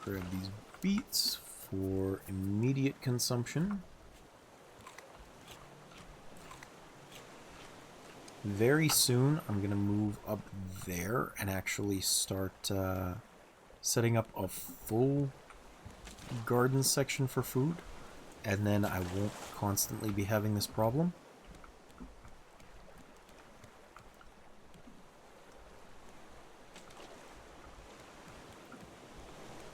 Grab these beets for immediate consumption. Very soon I'm going to move up there and actually start setting up a full garden section for food, and then I won't constantly be having this problem.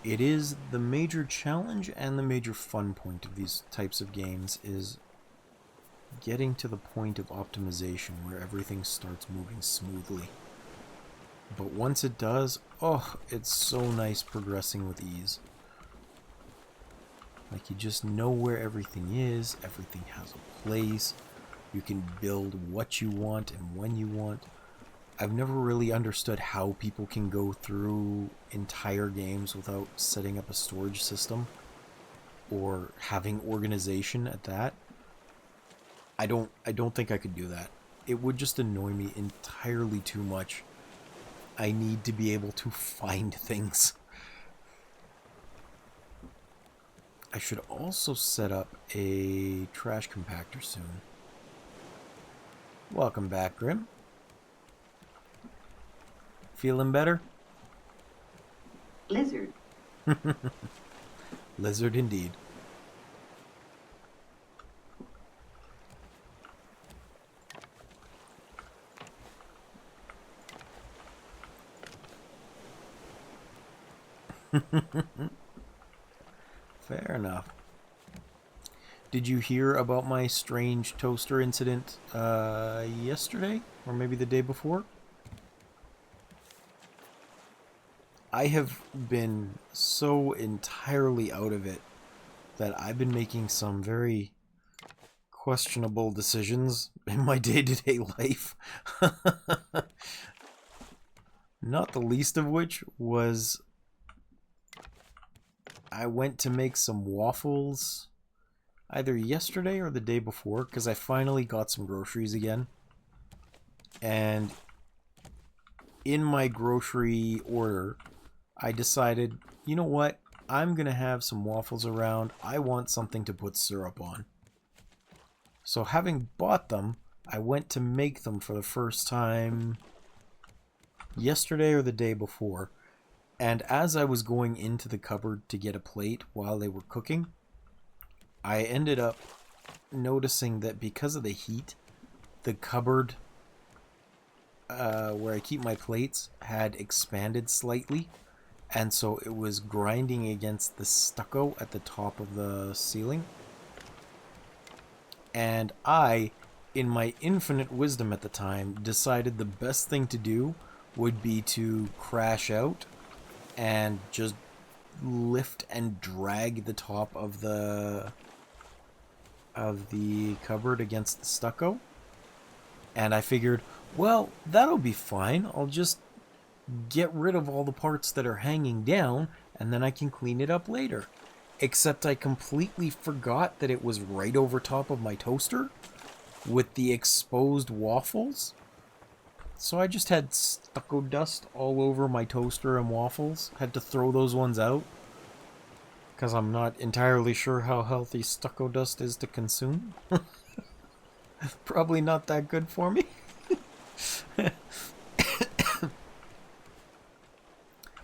It is the major challenge and the major fun point of these types of games is getting to the point of optimization where everything starts moving smoothly. But once it does, oh, it's so nice progressing with ease. Like, you just know where everything is, everything has a place, you can build what you want and when you want. I've never really understood how people can go through entire games without setting up a storage system or having organization at that. I don't think I could do that. It would just annoy me entirely too much. I need to be able to find things. I should also set up a trash compactor soon. Welcome back, Grim. Feeling better? Lizard. Lizard indeed. Fair enough. Did you hear about my strange toaster incident yesterday? Or maybe the day before? I have been so entirely out of it that I've been making some very questionable decisions in my day-to-day life. Not the least of which was I went to make some waffles either yesterday or the day before because I finally got some groceries again. And in my grocery order, I decided, you know what? I'm going to have some waffles around. I want something to put syrup on. So having bought them, I went to make them for the first time yesterday or the day before. And as I was going into the cupboard to get a plate while they were cooking, I ended up noticing that because of the heat, the cupboard where I keep my plates had expanded slightly. And so it was grinding against the stucco at the top of the ceiling. And I, in my infinite wisdom at the time, decided the best thing to do would be to crash out and just lift and drag the top of the cupboard against the stucco. And I figured, well, that'll be fine. I'll just get rid of all the parts that are hanging down, and then I can clean it up later. Except I completely forgot that it was right over top of my toaster with the exposed waffles. So I just had stucco dust all over my toaster and waffles. Had to throw those ones out because I'm not entirely sure how healthy stucco dust is to consume. Probably not that good for me.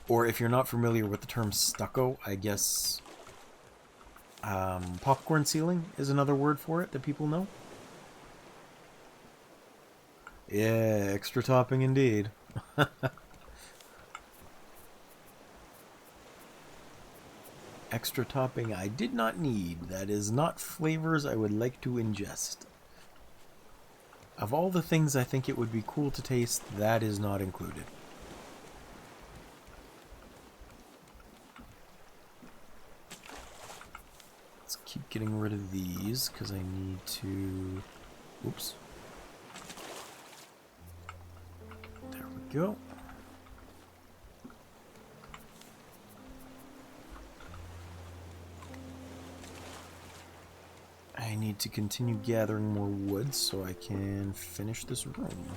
Or if you're not familiar with the term stucco, I guess popcorn ceiling is another word for it that people know. Yeah, extra topping indeed. Extra topping I did not need. That is not flavors I would like to ingest. Of all the things I think it would be cool to taste, that is not included. Let's keep getting rid of these because I need to... Oops. There we go. I need to continue gathering more wood so I can finish this room.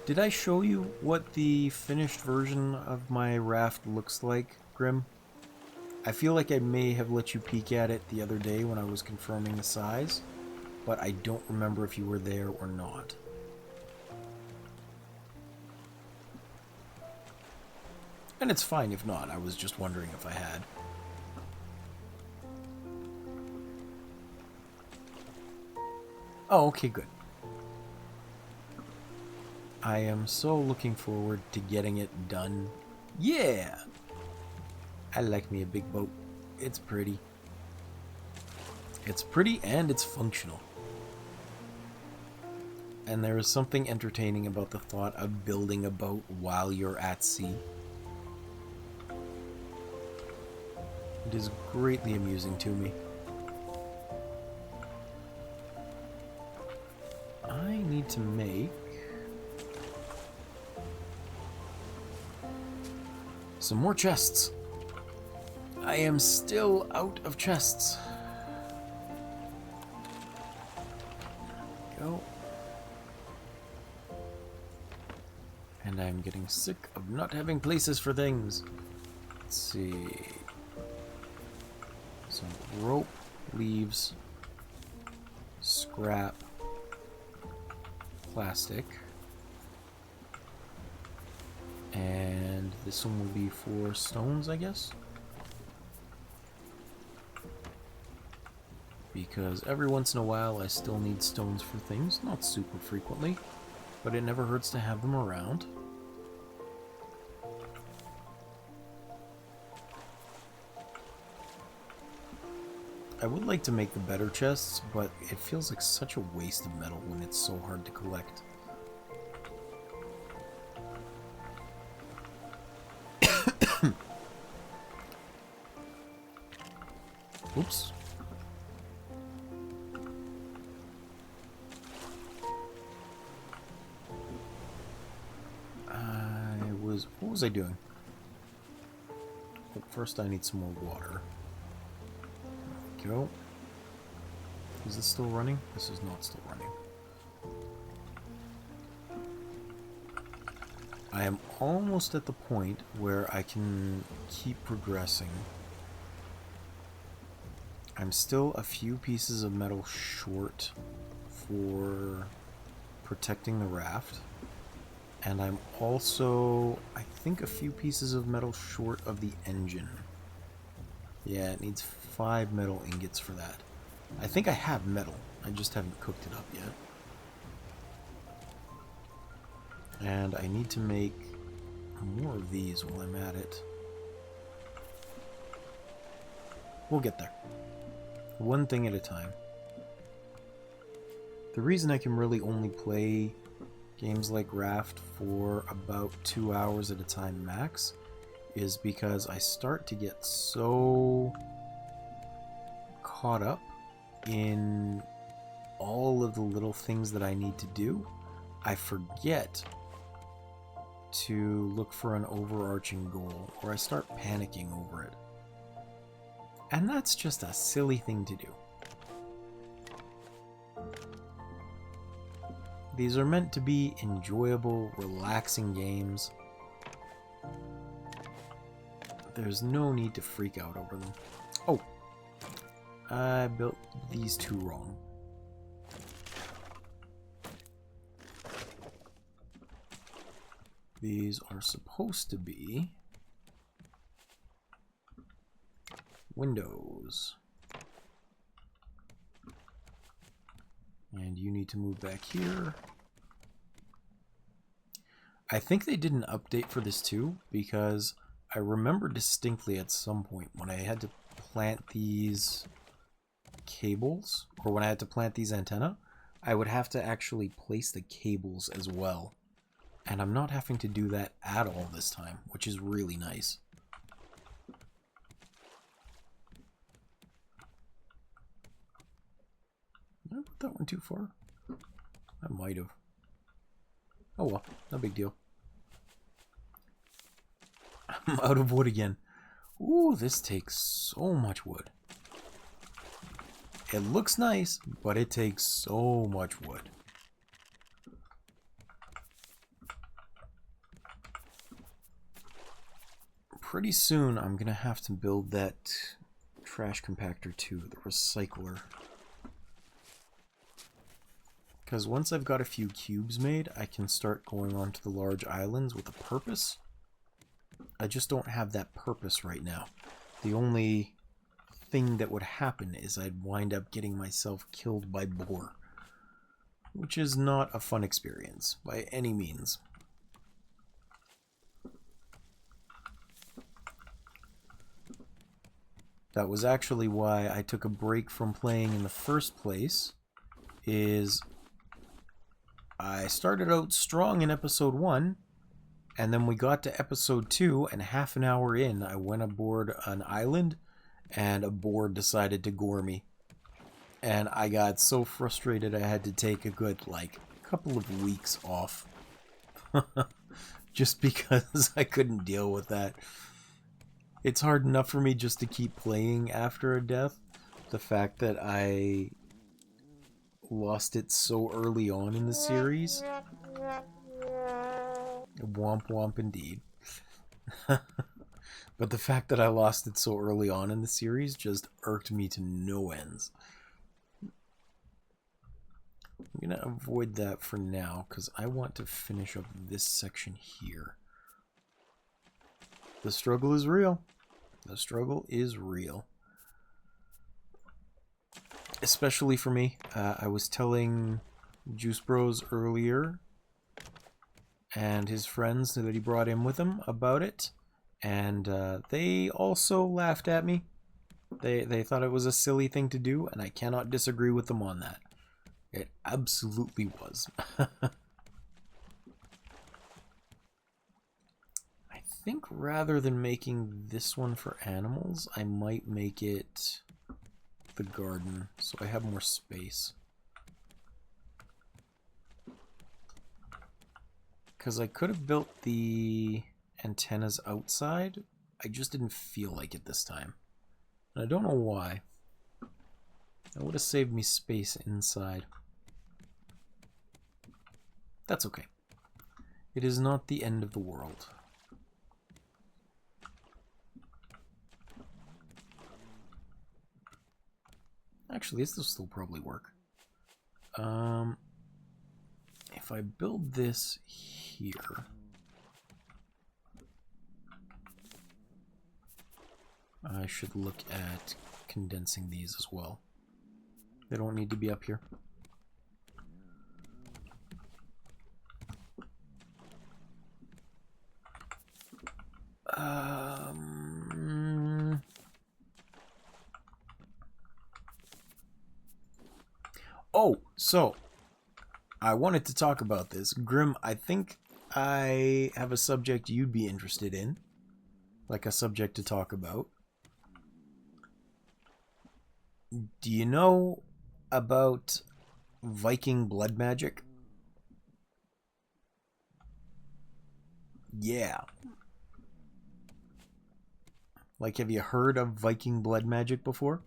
Did I show you what the finished version of my raft looks like, Grim? I feel like I may have let you peek at it the other day when I was confirming the size, but I don't remember if you were there or not. And it's fine if not, I was just wondering if I had. Oh, okay, good. I am so looking forward to getting it done. Yeah! I like me a big boat. It's pretty. It's pretty and it's functional. And there is something entertaining about the thought of building a boat while you're at sea. It is greatly amusing to me. I need to make some more chests. I am still out of chests. There we go. And I'm getting sick of not having places for things. Let's see. Some rope, leaves, scrap, plastic. And this one will be for stones, I guess. Because every once in a while I still need stones for things. Not super frequently, but it never hurts to have them around. I would like to make the better chests, but it feels like such a waste of metal when it's so hard to collect. Oops. What was I doing? But first I need some more water. There we go. Is this still running? This is not still running. I am almost at the point where I can keep progressing. I'm still a few pieces of metal short for protecting the raft. And I'm also, I think, a few pieces of metal short of the engine. Yeah, it needs 5 metal ingots for that. I think I have metal. I just haven't cooked it up yet. And I need to make more of these while I'm at it. We'll get there. One thing at a time. The reason I can really only play games like Raft for about 2 hours at a time max is because I start to get so caught up in all of the little things that I need to do, I forget to look for an overarching goal, or I start panicking over it. And that's just a silly thing to do. These are meant to be enjoyable, relaxing games. There's no need to freak out over them. Oh! I built these two wrong. These are supposed to be windows. And you need to move back here. I think they did an update for this too, because I remember distinctly at some point when I had to plant these cables, or when I had to plant these antennae, I would have to actually place the cables as well. And I'm not having to do that at all this time, which is really nice. Did I put that one too far? I might have. Oh well, no big deal. I'm out of wood again. Ooh, this takes so much wood. It looks nice, but it takes so much wood. Pretty soon I'm gonna have to build that trash compactor too, the recycler. Because once I've got a few cubes made, I can start going onto the large islands with a purpose. I just don't have that purpose right now. The only thing that would happen is I'd wind up getting myself killed by boar, which is not a fun experience by any means. That was actually why I took a break from playing in the first place, is I started out strong in episode 1, and then we got to episode 2, and half an hour in, I went aboard an island, and a boar decided to gore me. And I got so frustrated I had to take a good, couple of weeks off. Just because I couldn't deal with that. It's hard enough for me just to keep playing after a death. The fact that I lost it so early on in the series. Womp womp indeed. But the fact that I lost it so early on in the series just irked me to no ends. I'm going to avoid that for now because I want to finish up this section here. The struggle is real. The struggle is real. Especially for me. I was telling Juice Bros earlier and his friends that he brought in with him about it. And they also laughed at me. They thought it was a silly thing to do, and I cannot disagree with them on that. It absolutely was. I think rather than making this one for animals, I might make it the garden, so I have more space. Because I could have built the antennas outside, I just didn't feel like it this time. And I don't know why. That would have saved me space inside. That's okay. It is not the end of the world. Actually, this will still probably work. If I build this here, I should look at condensing these as well. They don't need to be up here. Oh, so I wanted to talk about this. Grim, I think I have a subject you'd be interested in. Like a subject to talk about. Do you know about Viking blood magic? Yeah. Like, have you heard of Viking blood magic before?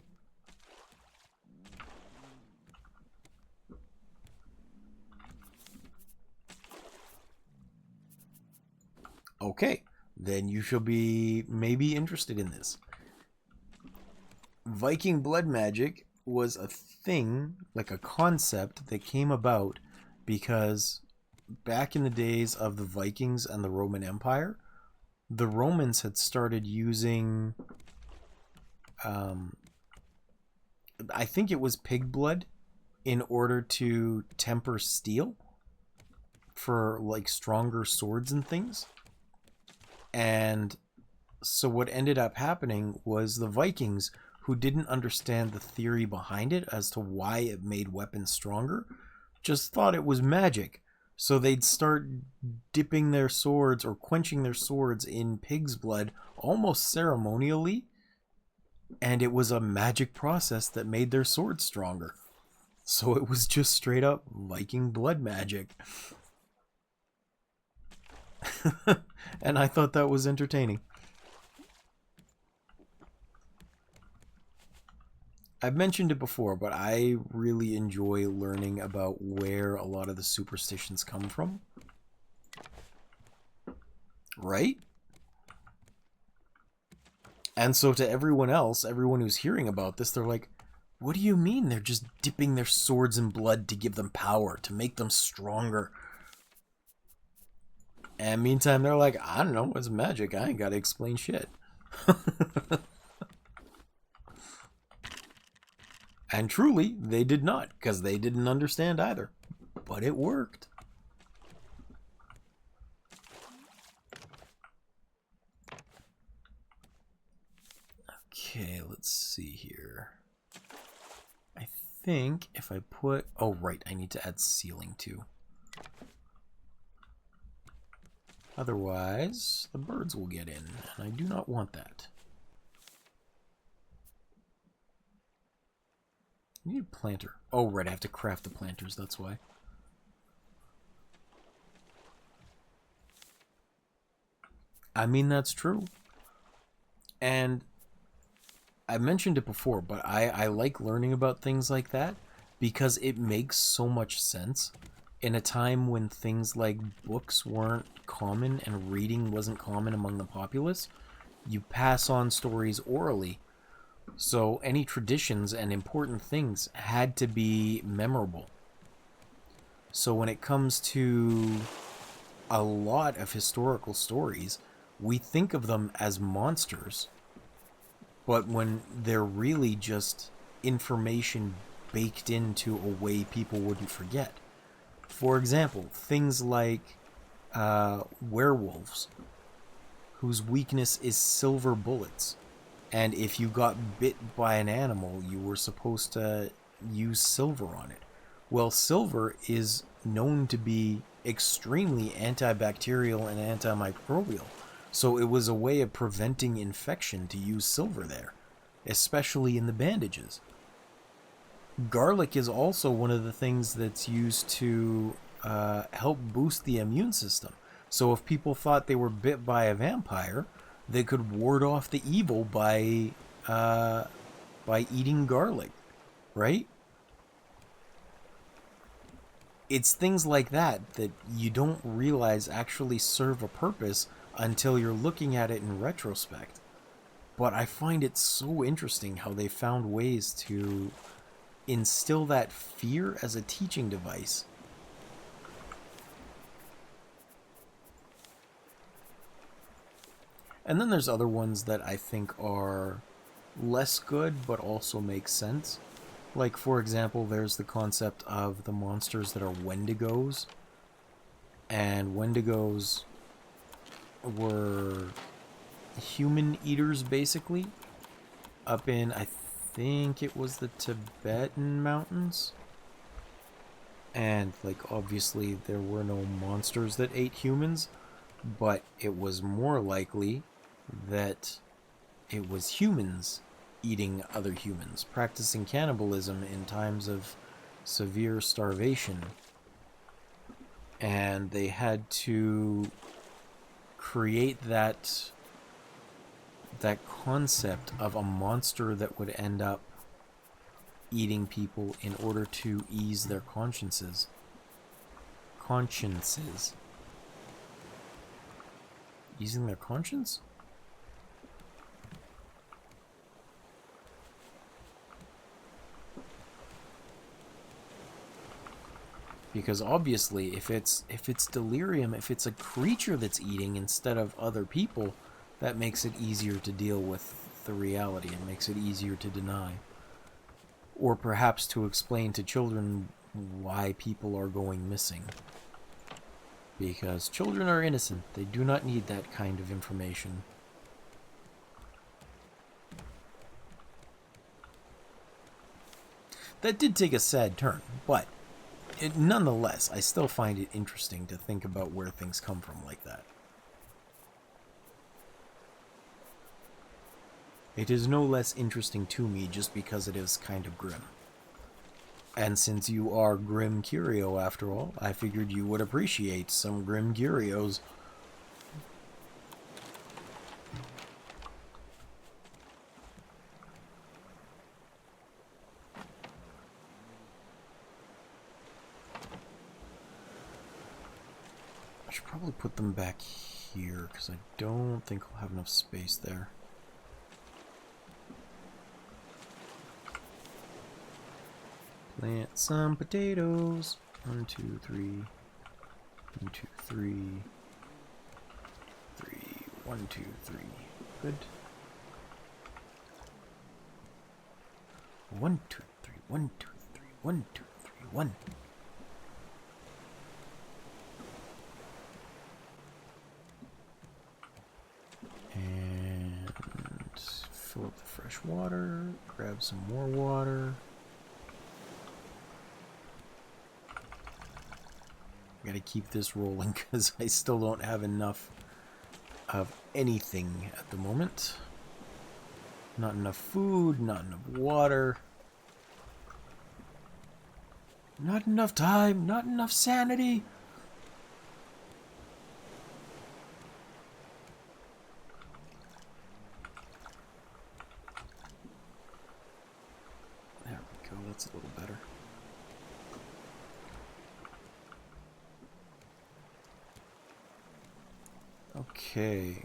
Okay, then you shall be maybe interested in this. Viking blood magic was a thing, like a concept that came about because back in the days of the Vikings and the Roman Empire, the Romans had started using, I think it was pig blood, in order to temper steel for like stronger swords and things. And so what ended up happening was the Vikings, who didn't understand the theory behind it as to why it made weapons stronger, just thought it was magic. So they'd start dipping their swords or quenching their swords in pig's blood almost ceremonially, and it was a magic process that made their swords stronger. So it was just straight up Viking blood magic. And I thought that was entertaining. I've mentioned it before, but I really enjoy learning about where a lot of the superstitions come from. Right? And so to everyone else, everyone who's hearing about this, they're like, what do you mean they're just dipping their swords in blood to give them power, to make them stronger? And meantime, they're like, I don't know, it's magic. I ain't got to explain shit. And truly, they did not, because they didn't understand either. But it worked. Okay, let's see here. I think if I put... Oh, right, I need to add ceiling too. Otherwise, the birds will get in, and I do not want that. I need a planter. Oh, right, I have to craft the planters, that's why. I mean, that's true. And I mentioned it before, but I like learning about things like that because it makes so much sense. In a time when things like books weren't common and reading wasn't common among the populace, you pass on stories orally. So any traditions and important things had to be memorable. So when it comes to a lot of historical stories, we think of them as monsters. But when they're really just information baked into a way people wouldn't forget. For example, things like werewolves, whose weakness is silver bullets. And if you got bit by an animal, you were supposed to use silver on it. Well, silver is known to be extremely antibacterial and antimicrobial. So it was a way of preventing infection to use silver there, especially in the bandages. Garlic is also one of the things that's used to help boost the immune system. So if people thought they were bit by a vampire, they could ward off the evil by eating garlic, right? It's things like that that you don't realize actually serve a purpose until you're looking at it in retrospect. But I find it so interesting how they found ways to instill that fear as a teaching device. And then there's other ones that I think are less good but also make sense. Like, for example, there's the concept of the monsters that are Wendigos. And Wendigos were human eaters, basically, up in, I think it was the Tibetan mountains. And, like, obviously there were no monsters that ate humans, but it was more likely that it was humans eating other humans, practicing cannibalism in times of severe starvation. And they had to create that concept of a monster that would end up eating people in order to ease their consciences. Easing their conscience? Because obviously, if it's delirium, if it's a creature that's eating instead of other people, that makes it easier to deal with the reality and makes it easier to deny. Or perhaps to explain to children why people are going missing. Because children are innocent. They do not need that kind of information. That did take a sad turn, but nonetheless, I still find it interesting to think about where things come from like that. It is no less interesting to me just because it is kind of grim. And since you are Grim Curio after all, I figured you would appreciate some Grim Curios. I should probably put them back here, because I don't think I'll have enough space there. Plant some potatoes. 1, 2, 3. 1, 2, 3. 3. 1, 2, 3. Good. 1, 2, 3. 1, 2, 3. 1, 2, 3. 1. And fill up the fresh water. Grab some more water. I gotta keep this rolling because I still don't have enough of anything at the moment. Not enough food, not enough water. Not enough time, not enough sanity. There we go, that's a little better. Okay.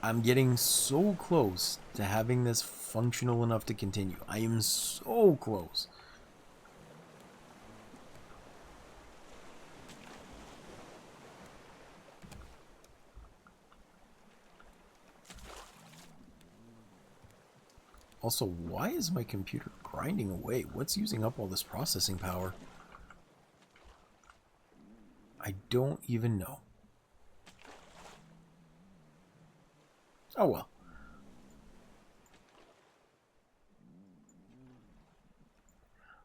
I'm getting so close to having this functional enough to continue. I am so close. Also, why is my computer grinding away? What's using up all this processing power? I don't even know. Oh well.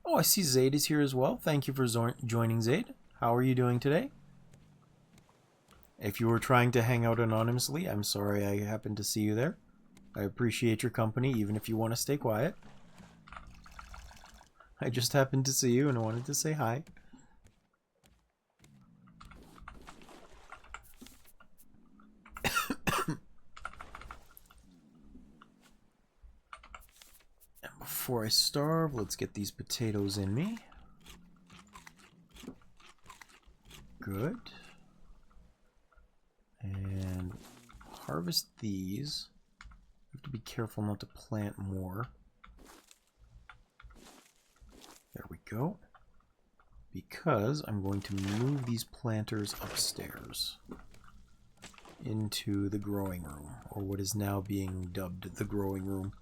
Oh, I see Zaid is here as well. Thank you for joining, Zaid. How are you doing today? If you were trying to hang out anonymously, I'm sorry I happened to see you there. I appreciate your company, even if you want to stay quiet. I just happened to see you and I wanted to say hi. And before I starve, let's get these potatoes in me. Good. And harvest these. You have to be careful not to plant more. There we go. Because I'm going to move these planters upstairs into the growing room, or what is now being dubbed the growing room.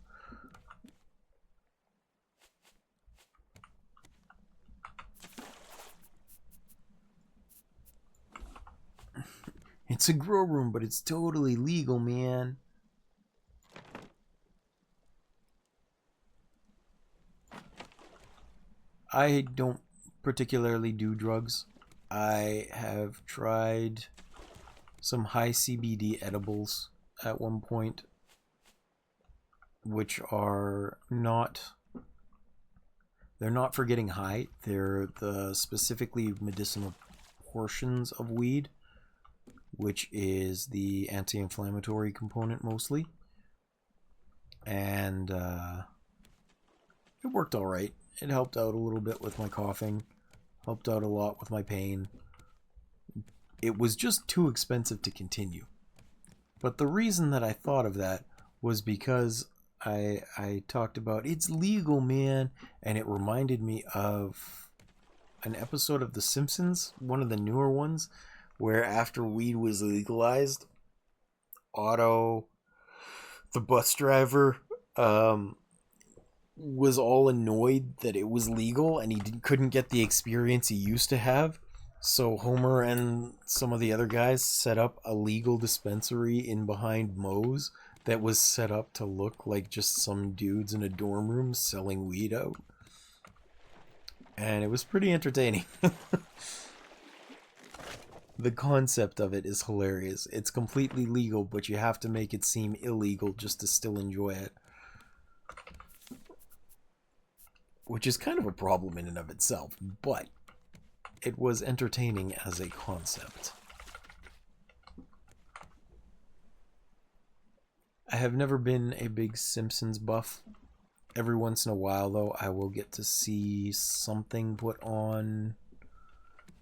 It's a grow room, but it's totally legal, man. I don't particularly do drugs. I have tried some high CBD edibles at one point, which are not... They're not for getting high. They're the specifically medicinal portions of weed, which is the anti-inflammatory component mostly. And it worked all right. It helped out a little bit with my coughing, helped out a lot with my pain. It was just too expensive to continue. But the reason that I thought of that was because I talked about it's legal, man, and it reminded me of an episode of The Simpsons, one of the newer ones, where after weed was legalized, Otto, the bus driver, was all annoyed that it was legal and he couldn't get the experience he used to have. So Homer and some of the other guys set up a legal dispensary in behind Moe's that was set up to look like just some dudes in a dorm room selling weed out. And it was pretty entertaining. The concept of it is hilarious. It's completely legal, but you have to make it seem illegal just to still enjoy it. Which is kind of a problem in and of itself, but it was entertaining as a concept. I have never been a big Simpsons buff. Every once in a while, though, I will get to see something put on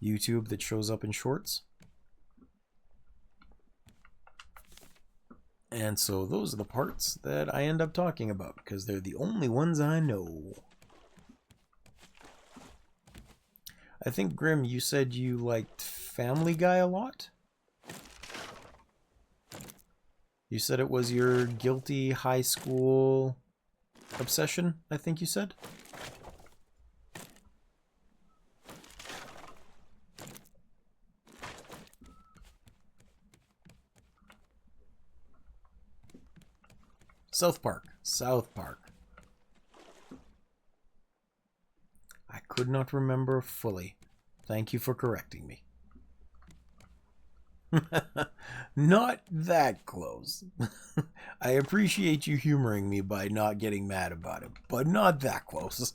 YouTube that shows up in shorts. And so those are the parts that I end up talking about, because they're the only ones I know. I think, Grim, you said you liked Family Guy a lot? You said it was your guilty high school obsession, I think you said? South Park. South Park. I could not remember fully. Thank you for correcting me. Not that close. I appreciate you humoring me by not getting mad about it, but not that close.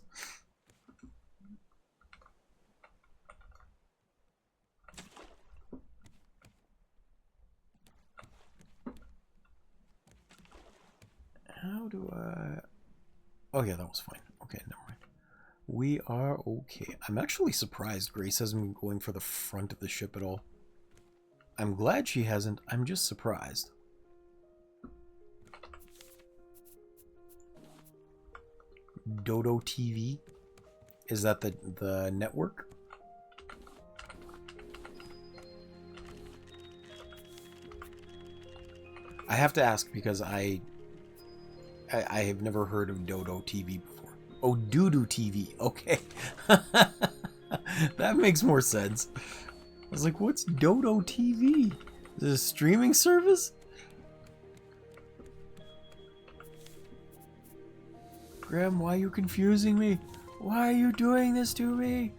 How do I... Oh yeah, that was fine. Okay, never mind. We are okay. I'm actually surprised Grace hasn't been going for the front of the ship at all. I'm glad she hasn't. I'm just surprised. Dodo TV? Is that the network? I have to ask because I have never heard of Dodo TV before. Oh, Doodoo TV. Okay. That makes more sense. I was like, what's Dodo TV? Is it a streaming service? Graham, why are you confusing me? Why are you doing this to me?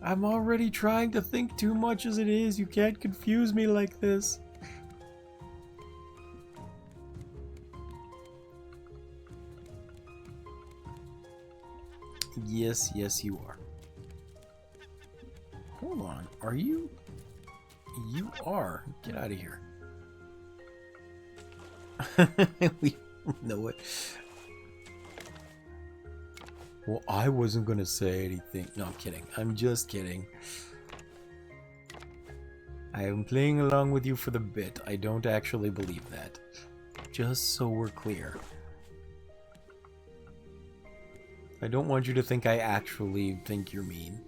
I'm already trying to think too much as it is. You can't confuse me like this. Yes, yes, you are. Hold on. Are you? You are. Get out of here. We know it. Well, I wasn't gonna say anything. No, I'm kidding. I'm just kidding. I am playing along with you for the bit. I don't actually believe that. Just so we're clear. I don't want you to think I actually think you're mean.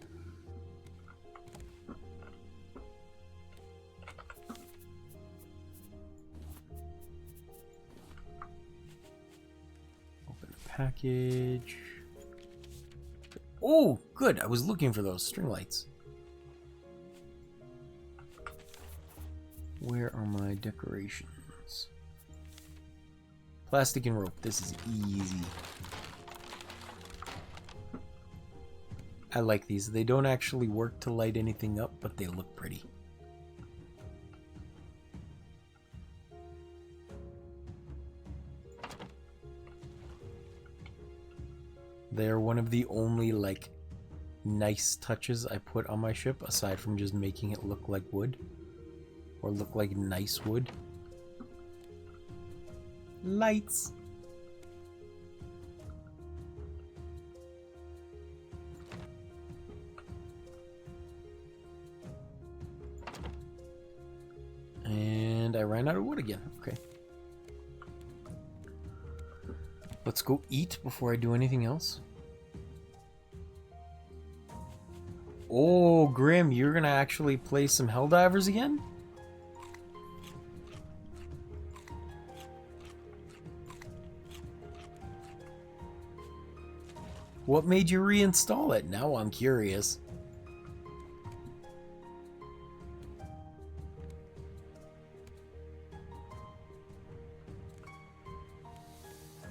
Open a package. Oh, good. I was looking for those string lights. Where are my decorations? Plastic and rope. This is easy. I like these. They don't actually work to light anything up, but they look pretty. They're one of the only, like, nice touches I put on my ship, aside from just making it look like wood. Or look like nice wood. Lights! And I ran out of wood again. Okay. Let's go eat before I do anything else. Oh, Grim, you're gonna actually play some Helldivers again? What made you reinstall it? Now I'm curious.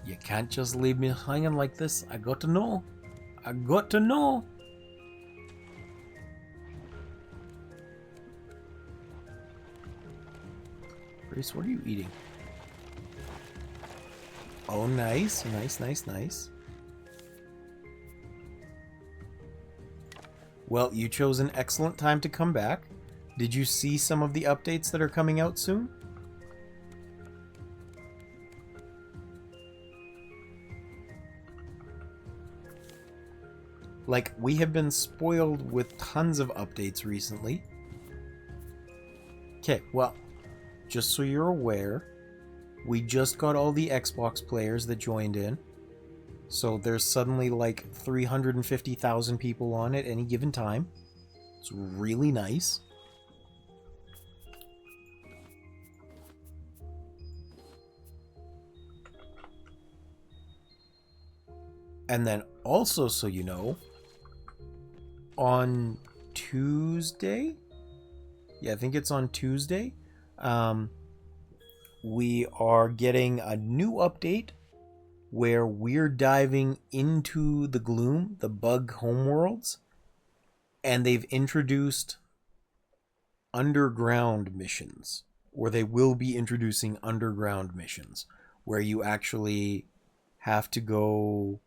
You can't just leave me hanging like this. I got to know. I got to know. Grace, what are you eating? Oh, nice. Nice, nice, nice. Well, you chose an excellent time to come back. Did you see some of the updates that are coming out soon? Like, we have been spoiled with tons of updates recently. Okay, well, just so you're aware, we just got all the Xbox players that joined in. So there's suddenly like 350,000 people on at any given time. It's really nice. And then also, so you know, on Tuesday, yeah, I think it's on Tuesday, we are getting a new update where we're diving into the gloom, the bug homeworlds, and they've introduced underground missions, or they will be introducing underground missions, where you actually have to go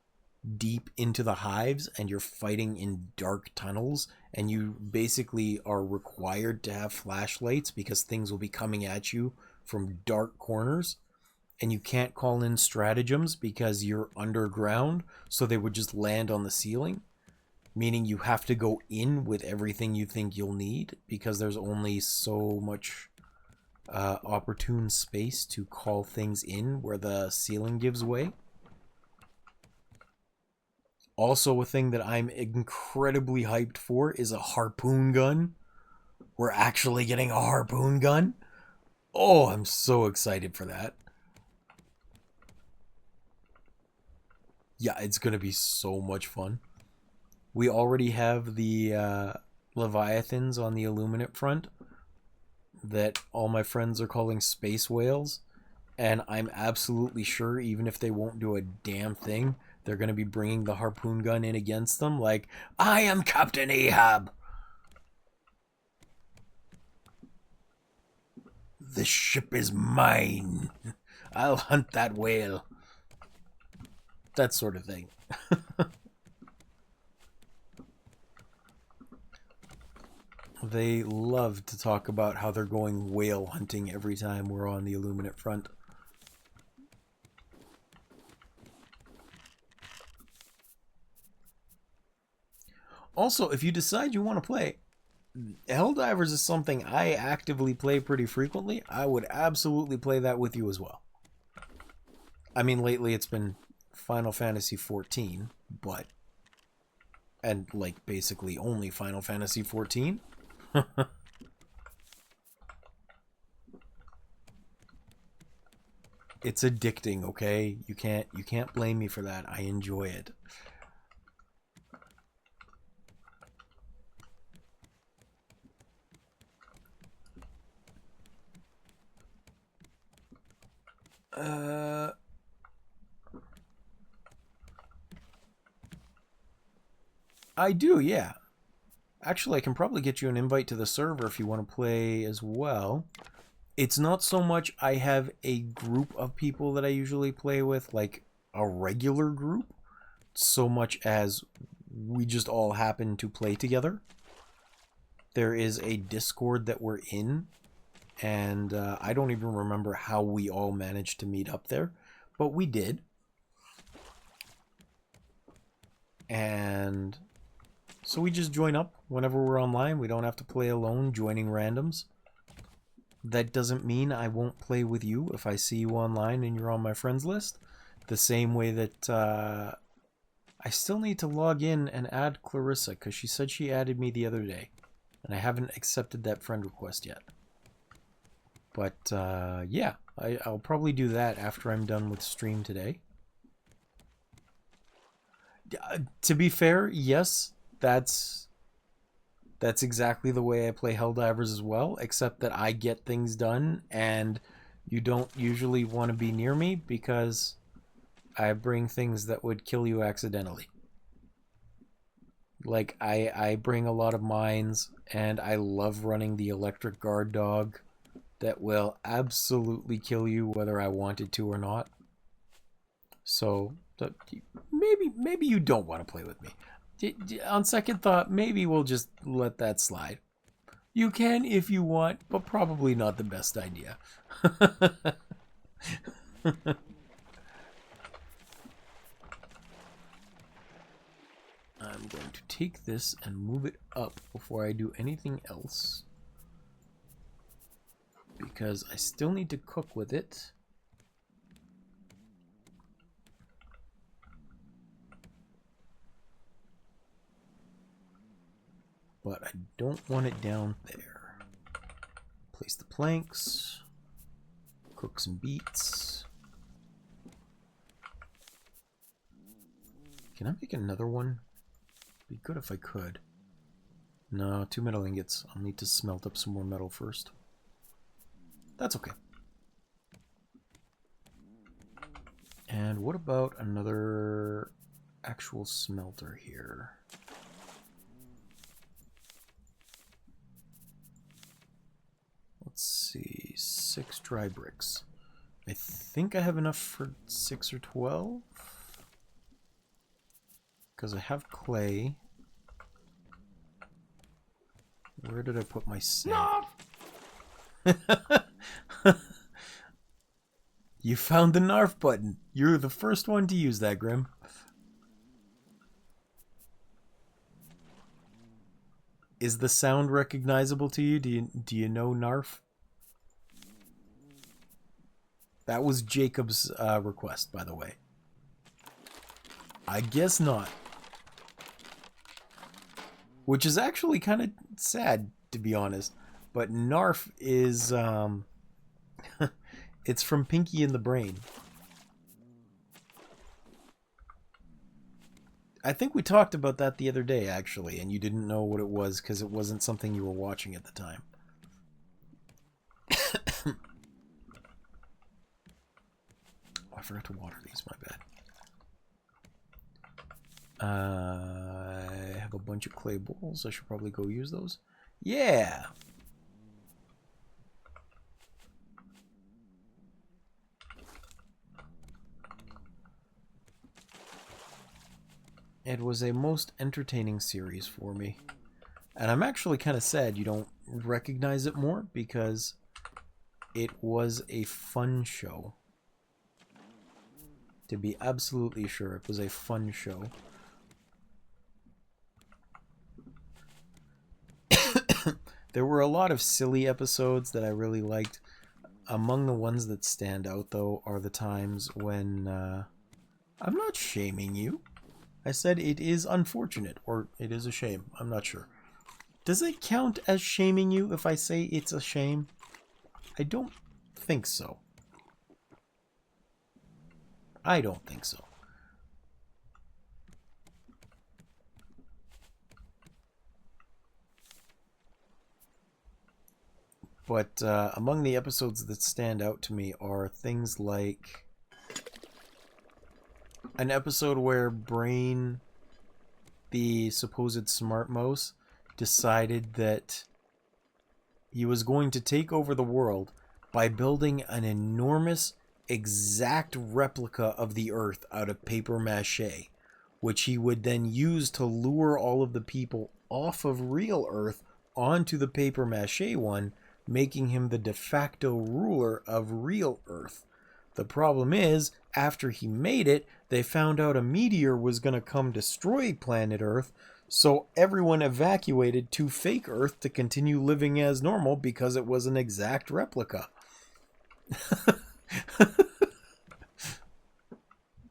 deep into the hives and you're fighting in dark tunnels, and you basically are required to have flashlights because things will be coming at you from dark corners. And you can't call in stratagems because you're underground, so they would just land on the ceiling. Meaning you have to go in with everything you think you'll need, because there's only so much opportune space to call things in where the ceiling gives way. Also, a thing that I'm incredibly hyped for is a harpoon gun. We're actually getting a harpoon gun. Oh, I'm so excited for that. Yeah, it's going to be so much fun. We already have the Leviathans on the Illuminate front that all my friends are calling space whales. And I'm absolutely sure, even if they won't do a damn thing, they're going to be bringing the harpoon gun in against them. Like, I am Captain Ahab. This ship is mine. I'll hunt that whale. That sort of thing. They love to talk about how they're going whale hunting every time we're on the Illuminate front. Also, if you decide you want to play, Helldivers is something I actively play pretty frequently. I would absolutely play that with you as well. I mean, lately it's been Final Fantasy XIV, but... And, like, basically only Final Fantasy XIV. It's addicting, okay? You can't blame me for that. I enjoy it. I do, yeah. Actually, I can probably get you an invite to the server if you want to play as well. It's not so much I have a group of people that I usually play with, like a regular group, so much as we just all happen to play together. There is a Discord that we're in, and I don't even remember how we all managed to meet up there, but we did. And so we just join up whenever we're online. We don't have to play alone, joining randoms. That doesn't mean I won't play with you if I see you online and you're on my friends list. The same way that I still need to log in and add Clarissa, because she said she added me the other day. And I haven't accepted that friend request yet. But yeah, I'll probably do that after I'm done with stream today. To be fair, yes, that's exactly the way I play Helldivers as well, except that I get things done and you don't usually want to be near me because I bring things that would kill you accidentally. Like, I bring a lot of mines, and I love running the electric guard dog that will absolutely kill you whether I wanted to or not. So maybe you don't want to play with me. On second thought, maybe we'll just let that slide. You can if you want, but probably not the best idea. I'm going to take this and move it up before I do anything else, because I still need to cook with it. But I don't want it down there. Place the planks. Cook some beets. Can I make another one? Be good if I could. No, 2 metal ingots. I'll need to smelt up some more metal first. That's okay. And what about another actual smelter here? Let's see, 6 dry bricks. I think I have enough for 6 or 12. Because I have clay. Where did I put my sand? You found the NARF button. You're the first one to use that, Grim. Is the sound recognizable to you? Do you know NARF? That was Jacob's request, by the way. I guess not. Which is actually kind of sad, to be honest. But NARF is... it's from Pinky and the Brain. I think we talked about that the other day, actually, and you didn't know what it was because it wasn't something you were watching at the time. I forgot to water these, my bad. I have a bunch of clay bowls. I should probably go use those. Yeah! It was a most entertaining series for me. And I'm actually kind of sad you don't recognize it more, because it was a fun show. To be absolutely sure, it was a fun show. There were a lot of silly episodes that I really liked. Among the ones that stand out, though, are the times when... I'm not shaming you. I said it is unfortunate, or it is a shame. I'm not sure. Does it count as shaming you if I say it's a shame? I don't think so. I don't think so. But among the episodes that stand out to me are things like an episode where Brain, the supposed smart mouse, decided that he was going to take over the world by building an enormous, exact replica of the Earth out of paper mache, which he would then use to lure all of the people off of real Earth onto the paper mache one, making him the de facto ruler of real Earth. The problem is, after he made it, they found out a meteor was going to come destroy planet Earth, so everyone evacuated to fake Earth to continue living as normal because it was an exact replica.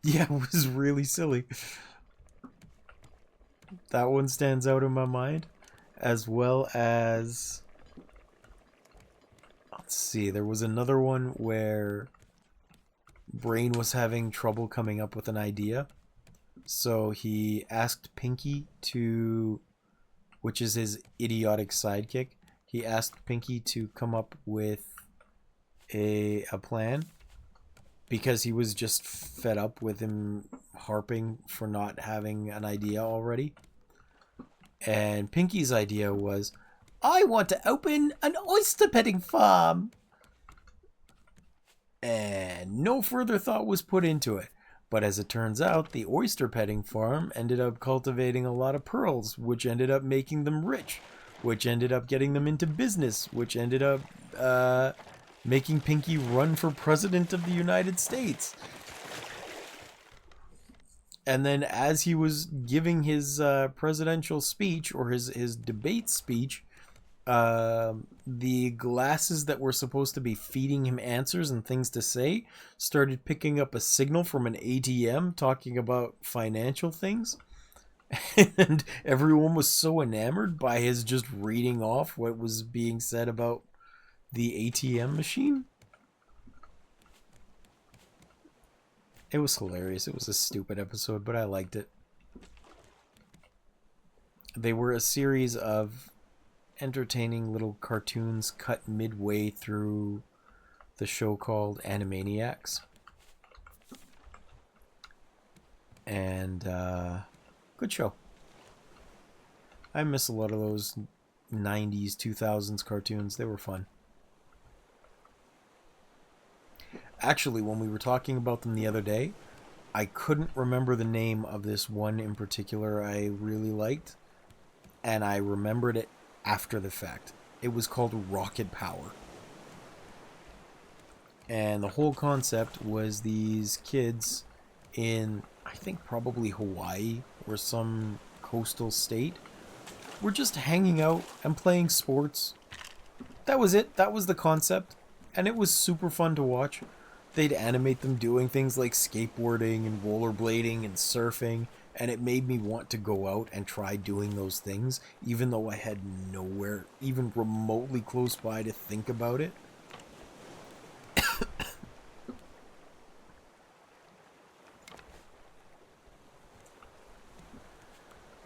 Yeah, it was really silly. That one stands out in my mind, as well as... Let's see, there was another one where Brain was having trouble coming up with an idea. So he asked Pinky to, which is his idiotic sidekick, he asked Pinky to come up with a plan, because he was just fed up with him harping for not having an idea already. And Pinky's idea was, I want to open an oyster petting farm. And no further thought was put into it. But as it turns out, the oyster petting farm ended up cultivating a lot of pearls, which ended up making them rich, which ended up getting them into business, which ended up making Pinky run for president of the United States. And then as he was giving his presidential speech, or his debate speech, the glasses that were supposed to be feeding him answers and things to say started picking up a signal from an ATM talking about financial things. And everyone was so enamored by his just reading off what was being said about the ATM machine. It was hilarious. It was a stupid episode, but I liked it. They were a series of entertaining little cartoons cut midway through the show called Animaniacs. And good show. I miss a lot of those 90s, 2000s cartoons. They were fun. Actually, when we were talking about them the other day, I couldn't remember the name of this one in particular I really liked, and I remembered it after the fact. It was called Rocket Power. And the whole concept was these kids in, I think probably Hawaii or some coastal state, were just hanging out and playing sports. That was it. That was the concept. And it was super fun to watch. They'd animate them doing things like skateboarding and rollerblading and surfing, and it made me want to go out and try doing those things, even though I had nowhere even remotely close by to think about it.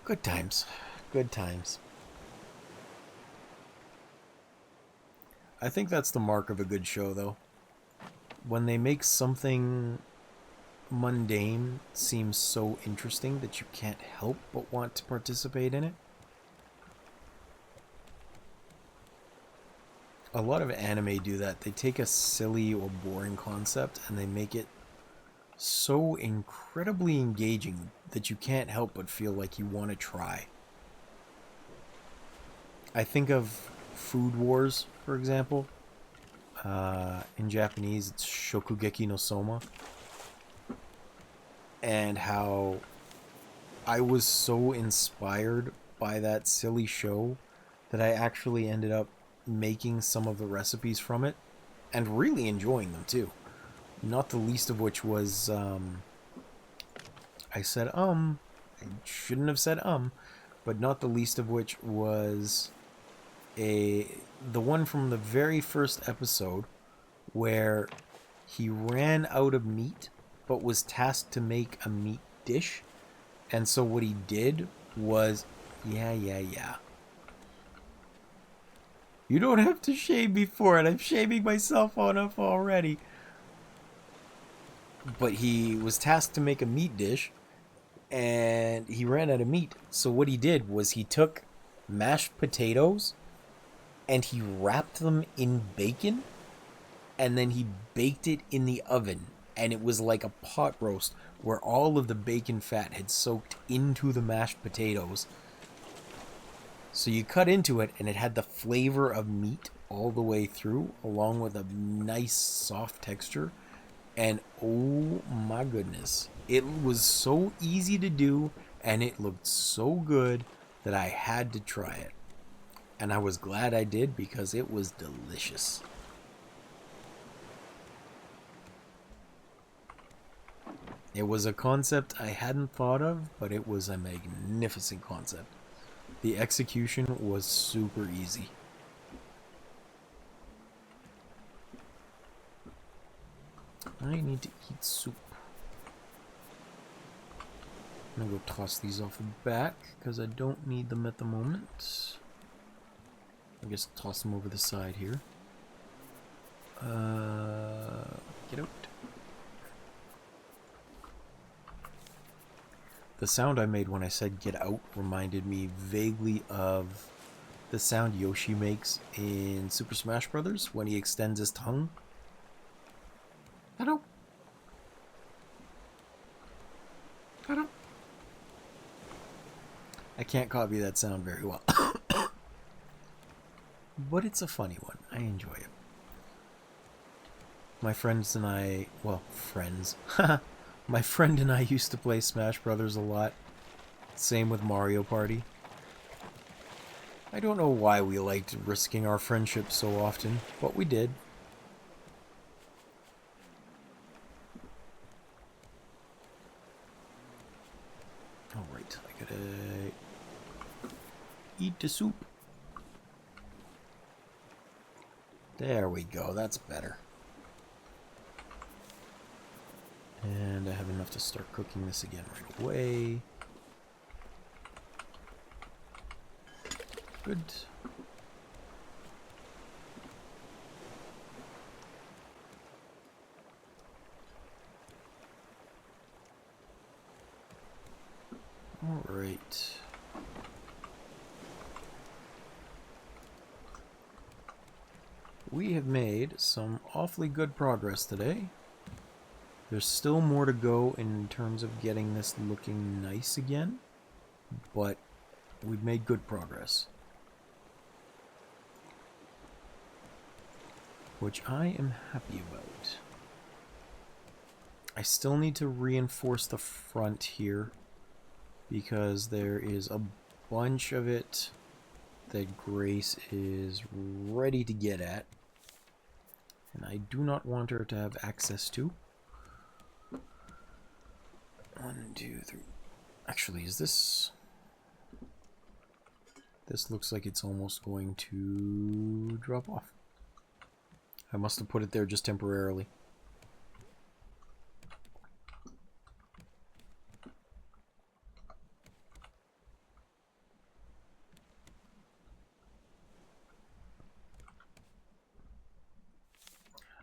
Good times. Good times. I think that's the mark of a good show, though. When they make something mundane seems so interesting that you can't help but want to participate in it. A lot of anime do that. They take a silly or boring concept and they make it so incredibly engaging that you can't help but feel like you want to try. I think of Food Wars, for example. In Japanese, it's Shokugeki no Soma. And how I was so inspired by that silly show that I actually ended up making some of the recipes from it and really enjoying them too. Not the least of which was, I said, I shouldn't have said, but not the least of which was the one from the very first episode where he ran out of meat but was tasked to make a meat dish. And so what he did was, yeah. You don't have to shame me for it. I'm shaming myself enough already. But he was tasked to make a meat dish, and he ran out of meat. So what he did was he took mashed potatoes, and he wrapped them in bacon, and then he baked it in the oven. And it was like a pot roast where all of the bacon fat had soaked into the mashed potatoes. So you cut into it, and it had the flavor of meat all the way through, along with a nice soft texture. And oh my goodness, it was so easy to do, and it looked so good that I had to try it. And I was glad I did, because it was delicious. It was a concept I hadn't thought of, but it was a magnificent concept. The execution was super easy. I need to eat soup. I'm gonna go toss these off the back because I don't need them at the moment. I guess I'll toss them over the side here. Get out. The sound I made when I said get out reminded me vaguely of the sound Yoshi makes in Super Smash Bros. When he extends his tongue. Hello. Hello. I can't copy that sound very well. But it's a funny one. I enjoy it. My friends and I... Well, friends. My friend and I used to play Smash Brothers a lot. Same with Mario Party. I don't know why we liked risking our friendship so often, but we did. Alright, I gotta eat the soup. There we go, that's better. And I have enough to start cooking this again right away. Good. All right. We have made some awfully good progress today. There's still more to go in terms of getting this looking nice again, but we've made good progress. Which I am happy about. I still need to reinforce the front here because there is a bunch of it that Grace is ready to get at, and I do not want her to have access to. 1, 2, 3. Actually, is this... This looks like it's almost going to drop off. I must have put it there just temporarily.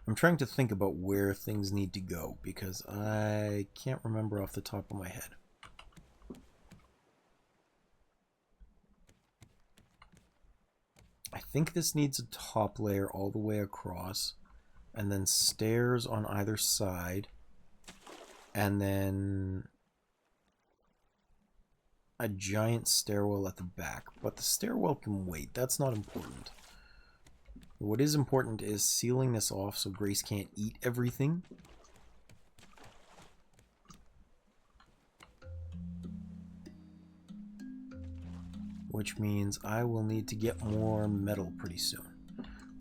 I'm I'm trying to think about where things need to go because I can't remember off the top of my head. I think this needs a top layer all the way across, and then stairs on either side, and then a giant stairwell at the back. But the stairwell can wait. That's not important. What is important is sealing this off so Grace can't eat everything. Which means I will need to get more metal pretty soon.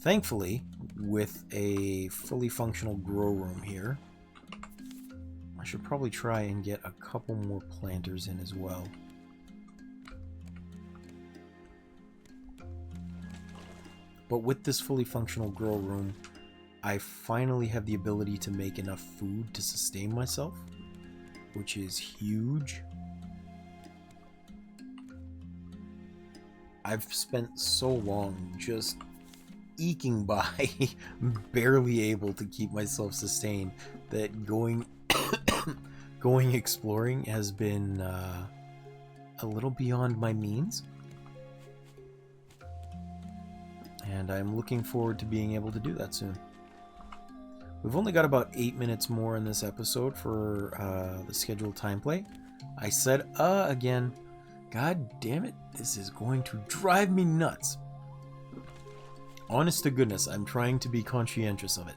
Thankfully, with a fully functional grow room here, I should probably try and get a couple more planters in as well. But with this fully functional grow room, I finally have the ability to make enough food to sustain myself, which is huge. I've spent so long just eking by, barely able to keep myself sustained, that going exploring has been a little beyond my means. And I'm looking forward to being able to do that soon. We've only got about 8 minutes more in this episode for the scheduled time play. I said again. God damn it, this is going to drive me nuts. Honest to goodness, I'm trying to be conscientious of it.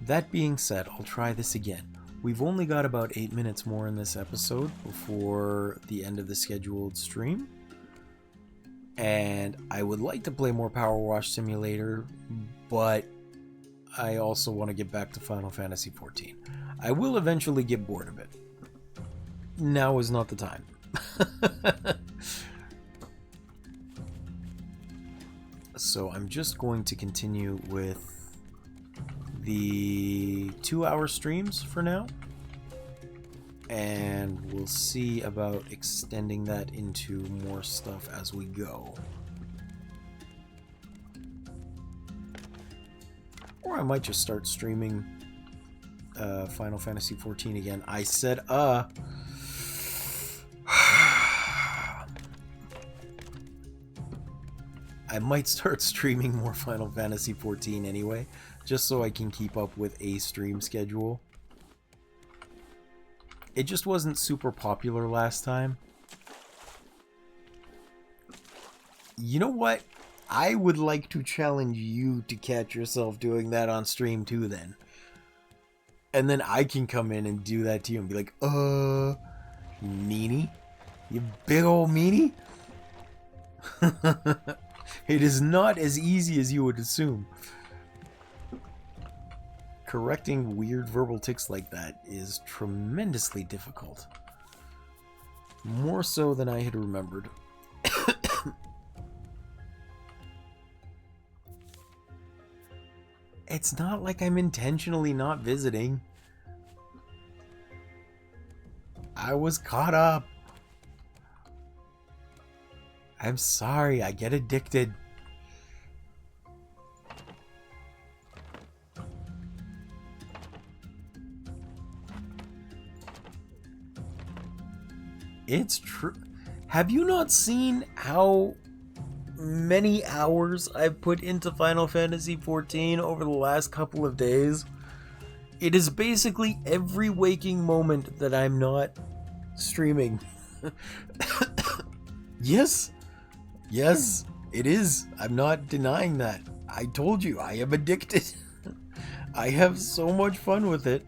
That being said, I'll try this again. We've only got about 8 minutes more in this episode before the end of the scheduled stream. And I would like to play more Power Wash Simulator, but I also want to get back to Final Fantasy XIV. I will eventually get bored of it. Now is not the time. So I'm just going to continue with the 2-hour streams for now, and we'll see about extending that into more stuff as we go. Or I might just start streaming Final Fantasy XIV again. I said I might start streaming more Final Fantasy XIV anyway, just so I can keep up with a stream schedule. It just wasn't super popular last time. You know what? I would like to challenge you to catch yourself doing that on stream too then. And then I can come in and do that to you and be like, you meanie? You big old meanie? It is not as easy as you would assume. Correcting weird verbal tics like that is tremendously difficult. More so than I had remembered. It's not like I'm intentionally not visiting. I was caught up. I'm sorry, I get addicted. It's true. Have you not seen how many hours I've put into Final Fantasy XIV over the last couple of days? It is basically every waking moment that I'm not streaming. Yes. Yes, it is. I'm not denying that. I told you, I am addicted. I have so much fun with it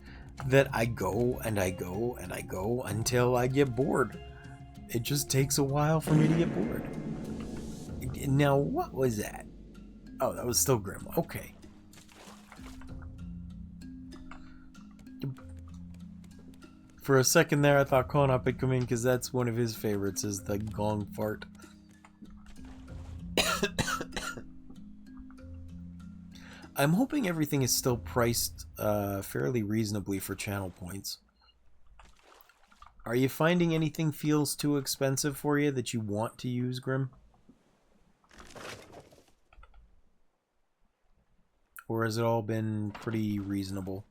that I go and I go and I go until I get bored. It just takes a while for me to get bored. Now, what was that? Oh, that was still Grim. Okay. For a second there, I thought Conop had come in because that's one of his favorites, is the gong fart. I'm hoping everything is still priced fairly reasonably for channel points. Are you finding anything feels too expensive for you that you want to use, Grim? Or has it all been pretty reasonable?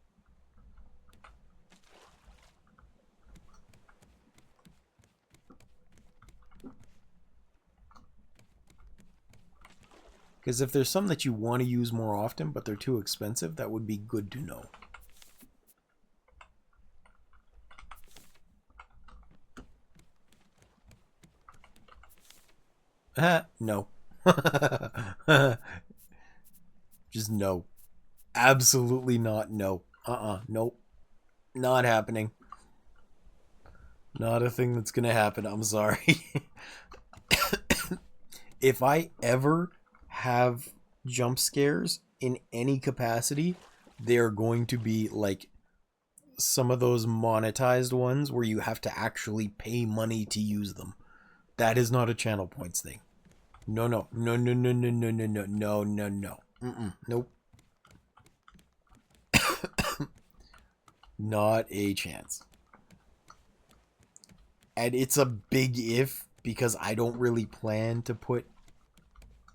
Because if there's some that you want to use more often, but they're too expensive, that would be good to know. No. Just no. Absolutely not. No. Nope. Not happening. Not a thing that's gonna happen. I'm sorry. If I ever have jump scares in any capacity, they're going to be like some of those monetized ones where you have to actually pay money to use them. That is not a channel points thing. No. Nope. Not a chance. And it's a big if, because I don't really plan to put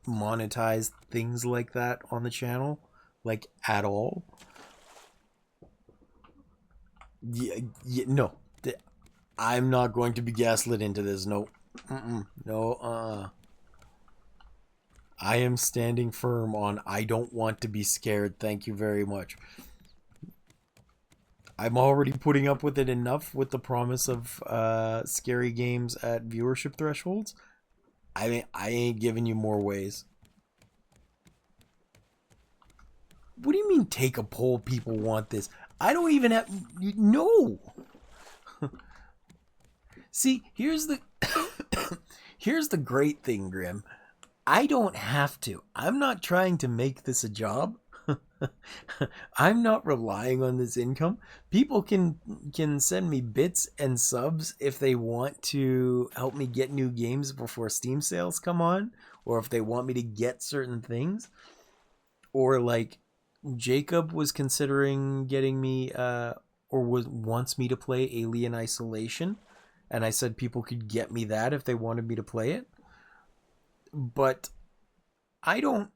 monetized things like that on the channel, like, at all. No. I'm not going to be gaslit into this. No. No. I am standing firm on I don't want to be scared. Thank you very much. I'm already putting up with it enough with the promise of scary games at viewership thresholds. I mean, I ain't giving you more ways. What do you mean take a poll? People want this. I don't even have... No! See, here's the... here's the great thing, Grim. I don't have to. I'm not trying to make this a job. I'm not relying on this income. People can send me bits and subs if they want to help me get new games before Steam sales come on, or if they want me to get certain things. Or like Jacob was considering getting me wants me to play Alien Isolation, and I said people could get me that if they wanted me to play it. But I don't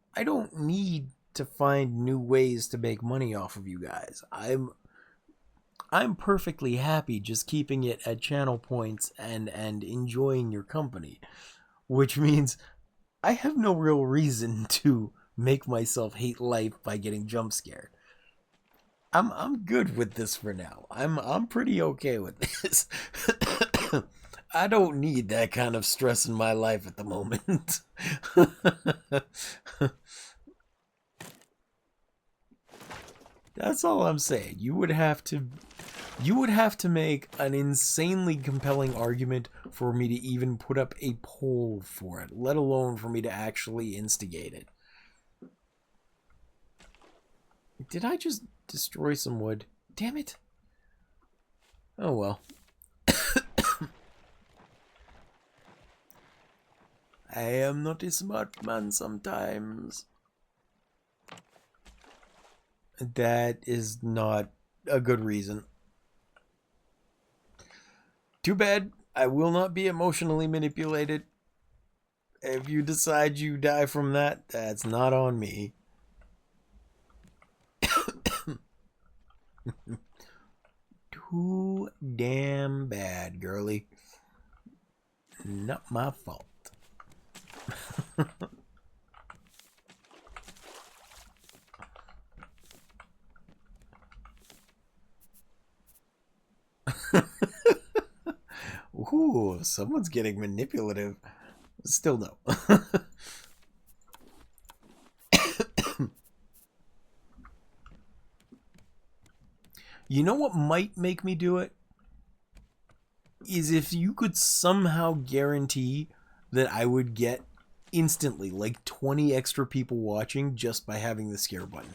need to find new ways to make money off of you guys. I'm perfectly happy just keeping it at channel points and enjoying your company, which means I have no real reason to make myself hate life by getting jump scared. I'm good with this for now. I'm pretty okay with this. I don't need that kind of stress in my life at the moment. That's all I'm saying. You would have to make an insanely compelling argument for me to even put up a poll for it, let alone for me to actually instigate it. Did I just destroy some wood? Damn it. Oh well. I am not a smart man sometimes. That is not a good reason. Too bad. I will not be emotionally manipulated. If you decide you die from that, that's not on me. Too damn bad, girly. Not my fault. Ooh, someone's getting manipulative. Still no. You know what might make me do it? Is if you could somehow guarantee that I would get instantly like 20 extra people watching just by having the scare button.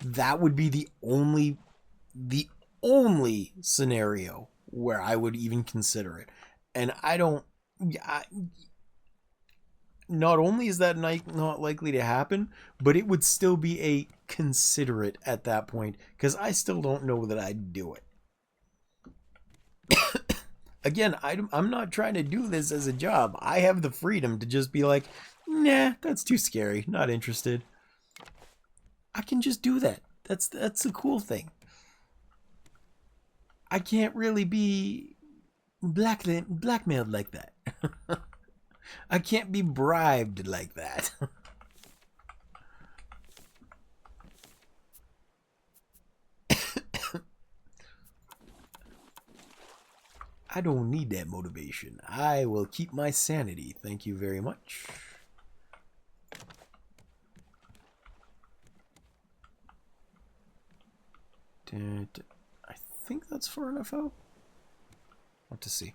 That would be the only scenario where I would even consider it. And not only is that not likely to happen, but it would still be a considerate at that point, because I still don't know that I'd do it. Again, I'm not trying to do this as a job. I have the freedom to just be like, nah, that's too scary, not interested. I can just do that. That's a cool thing. I can't really be blackmailed like that. I can't be bribed like that. I don't need that motivation. I will keep my sanity. Thank you very much. I think that's far enough out. I'll have to see.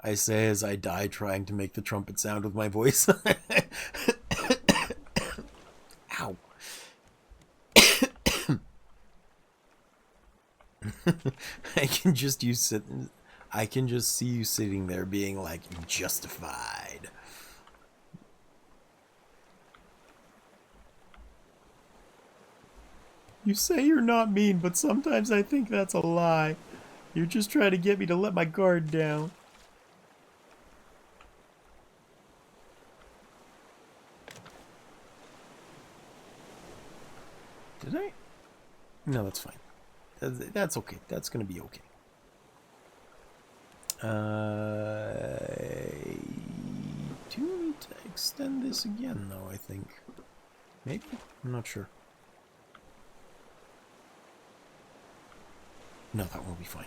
I say as I die trying to make the trumpet sound with my voice. Ow. I can just see you sitting there being like justified. You say you're not mean, but sometimes I think that's a lie. You're just trying to get me to let my guard down. Did I? No, that's fine. That's okay. That's gonna be okay. I do need to extend this again, though, I think. Maybe? I'm not sure. No, that won't be fine.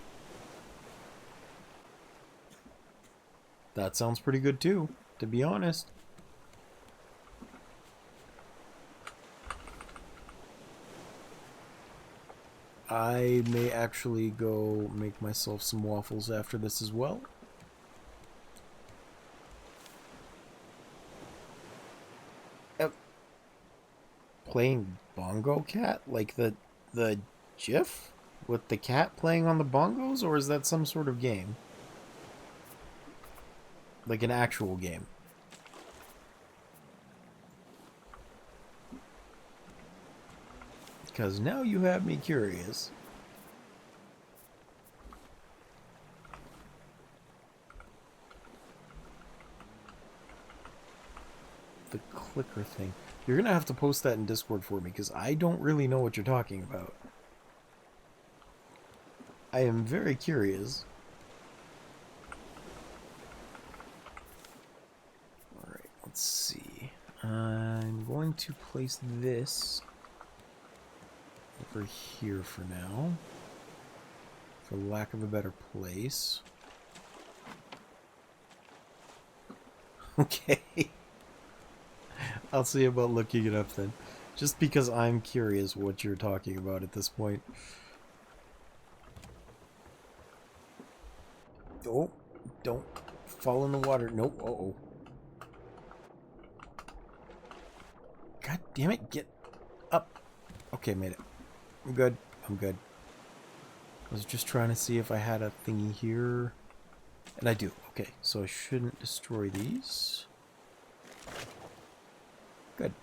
That sounds pretty good, too, to be honest. I may actually go make myself some waffles after this as well. Playing Bongo Cat? Like the GIF? With the cat playing on the bongos? Or is that some sort of game? Like an actual game? Because now you have me curious. The clicker thing. You're going to have to post that in Discord for me, because I don't really know what you're talking about. I am very curious. Alright, let's see. I'm going to place this over here for now, for lack of a better place. Okay. I'll see about looking it up then. Just because I'm curious what you're talking about at this point. Oh, don't fall in the water. Nope. Uh-oh. God damn it, get up. Okay, made it. I'm good. I'm good. I was just trying to see if I had a thingy here. And I do. Okay, so I shouldn't destroy these. Good.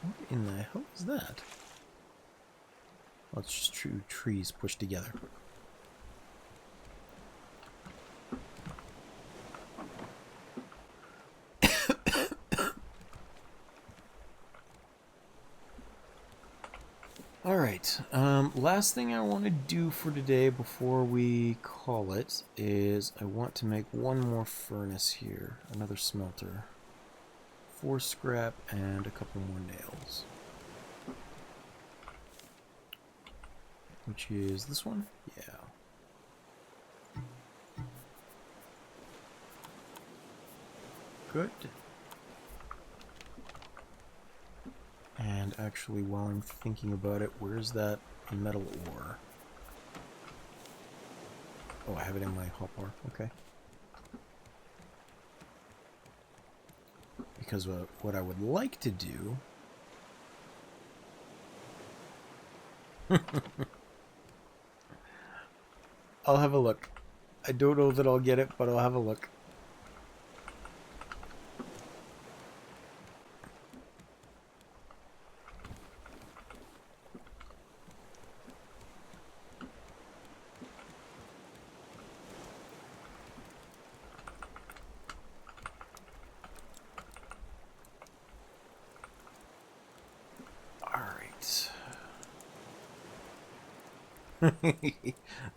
What in the hell is that? Oh, it's just two trees pushed together. Alright, last thing I want to do for today before we call it is I want to make one more furnace here, another smelter. 4 scrap and a couple more nails. Which is this one? Yeah. Good. And actually, while I'm thinking about it, where's that metal ore? Oh, I have it in my hotbar. Okay. Because what I would like to do... I'll have a look. I don't know that I'll get it, but I'll have a look.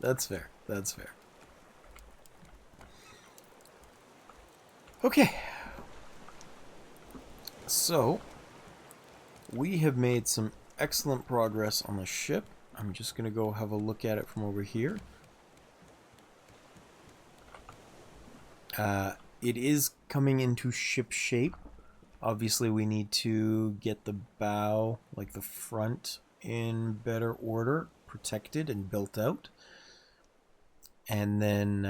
That's fair. That's fair. Okay. So, we have made some excellent progress on the ship. I'm just going to go have a look at it from over here. It is coming into ship shape. Obviously, we need to get the bow, like the front, in better order, protected and built out. And then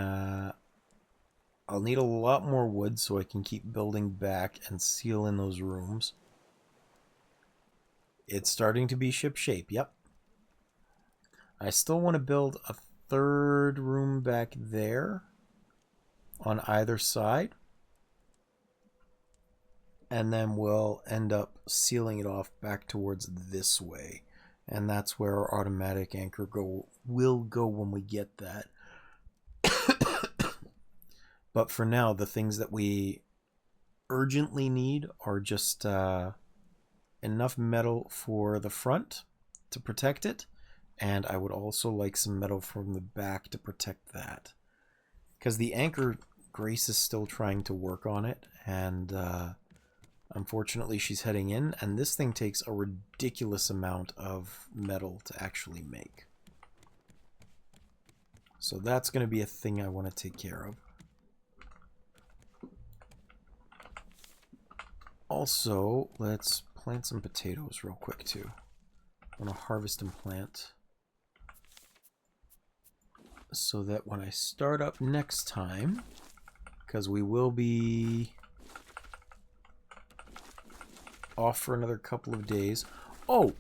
I'll need a lot more wood so I can keep building back and seal in those rooms. It's starting to be ship shape, yep. I still want to build a third room back there on either side. And then we'll end up sealing it off back towards this way. And that's where our automatic anchor will go when we get that. But for now, the things that we urgently need are just enough metal for the front to protect it. And I would also like some metal from the back to protect that. Because the anchor, Grace is still trying to work on it. And unfortunately, she's heading in, and this thing takes a ridiculous amount of metal to actually make. So that's going to be a thing I want to take care of. Also, let's plant some potatoes real quick, too. I want to harvest and plant so that when I start up next time, because we will be off for another couple of days. Oh,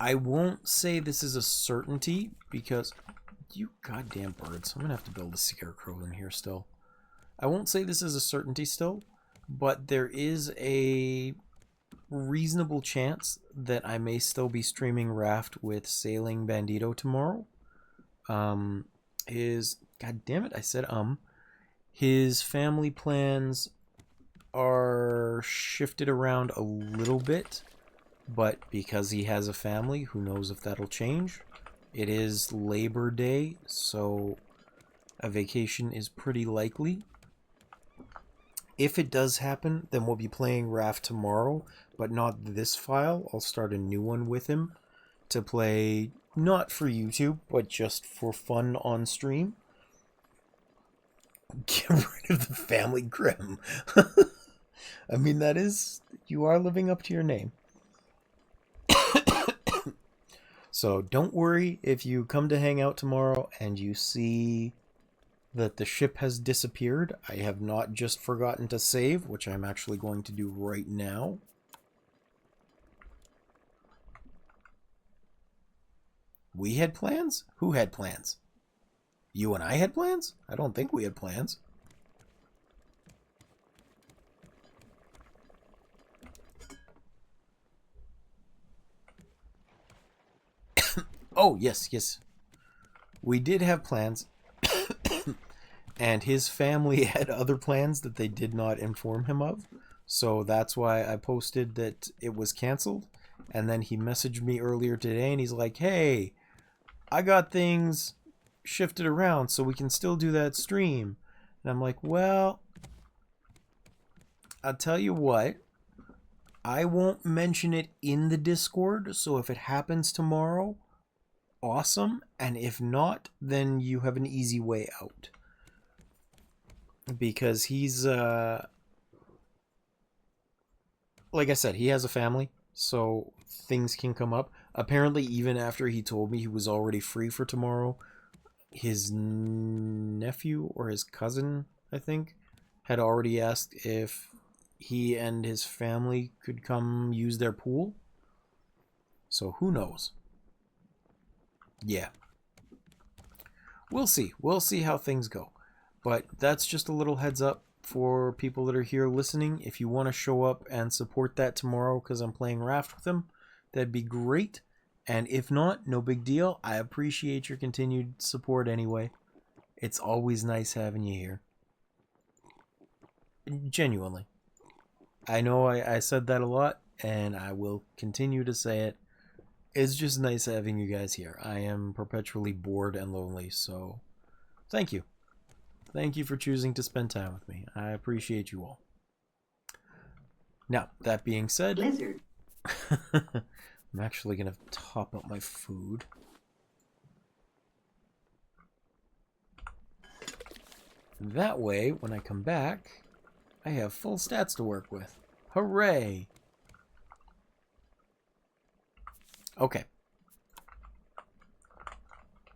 I won't say this is a certainty because you goddamn birds. I'm gonna have to build a scarecrow in here still. I won't say this is a certainty still, but there is a reasonable chance that I may still be streaming Raft with Sailing Bandito tomorrow. God damn it, I said his family plans are shifted around a little bit, but because he has a family, who knows if that'll change. It is Labor Day, so a vacation is pretty likely. If it does happen, then we'll be playing Raft tomorrow, but not this file. I'll start a new one with him to play, not for YouTube, but just for fun on stream. Get rid of the family grim. I mean, that is, you are living up to your name. So don't worry if you come to hang out tomorrow and you see that the ship has disappeared. I have not just forgotten to save, which I'm actually going to do right now. We had plans? Who had plans? You and I had plans? I don't think we had plans. Oh, yes. We did have plans. And his family had other plans that they did not inform him of. So that's why I posted that it was canceled. And then he messaged me earlier today and he's like, hey, I got things shifted around so we can still do that stream. And I'm like, well, I'll tell you what. I won't mention it in the Discord. So if it happens tomorrow, awesome. And if not, then you have an easy way out. Because he's, like I said, he has a family, so things can come up. Apparently, even after he told me he was already free for tomorrow, his nephew or his cousin, I think, had already asked if he and his family could come use their pool. So who knows? Yeah. We'll see. We'll see how things go. But that's just a little heads up for people that are here listening. If you want to show up and support that tomorrow because I'm playing Raft with them, that'd be great. And if not, no big deal. I appreciate your continued support anyway. It's always nice having you here. Genuinely. I know I said that a lot, and I will continue to say it. It's just nice having you guys here. I am perpetually bored and lonely, so thank you. Thank you for choosing to spend time with me. I appreciate you all. Now, that being said, Blizzard. I'm actually going to top up my food. That way, when I come back, I have full stats to work with. Hooray! Okay.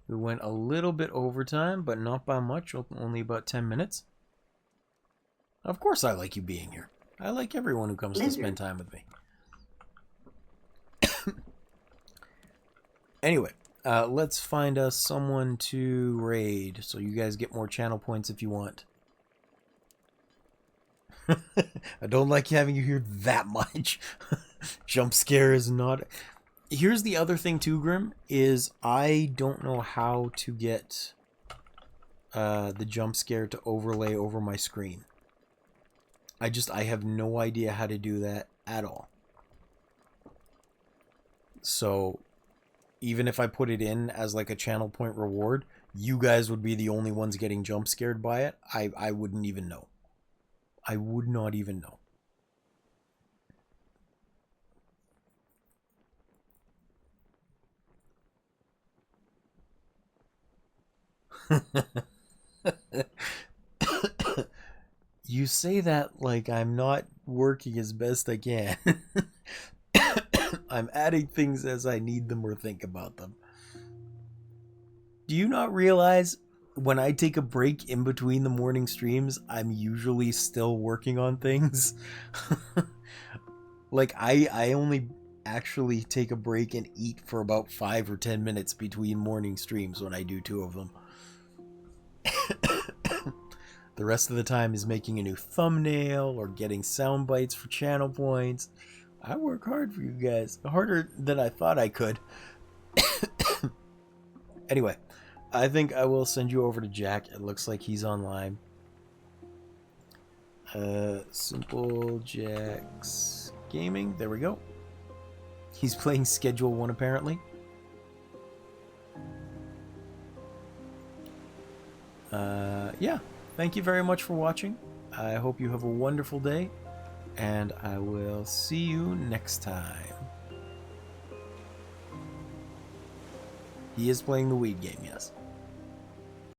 We went a little bit over time, but not by much, only about 10 minutes. Of course I like you being here. I like everyone who comes to spend time with me. Anyway, let's find us someone to raid, so you guys get more channel points if you want. I don't like having you here that much. Jump scare is not... Here's the other thing too, Grim, is I don't know how to get the jump scare to overlay over my screen. I have no idea how to do that at all. So, even if I put it in as like a channel point reward, you guys would be the only ones getting jump scared by it. I wouldn't even know. I would not even know. You say that like I'm not working as best I can. I'm adding things as I need them or think about them. Do you not realize when I take a break in between the morning streams, I'm usually still working on things? Like, I only actually take a break and eat for about 5 or 10 minutes between morning streams when I do 2 of them. The rest of the time is making a new thumbnail or getting sound bites for channel points. I work hard for you guys. Harder than I thought I could. Anyway, I think I will send you over to Jack. It looks like he's online. Simple Jack's Gaming. There we go. He's playing Schedule 1 apparently. Yeah. Thank you very much for watching. I hope you have a wonderful day, and I will see you next time. He is playing the weed game, yes.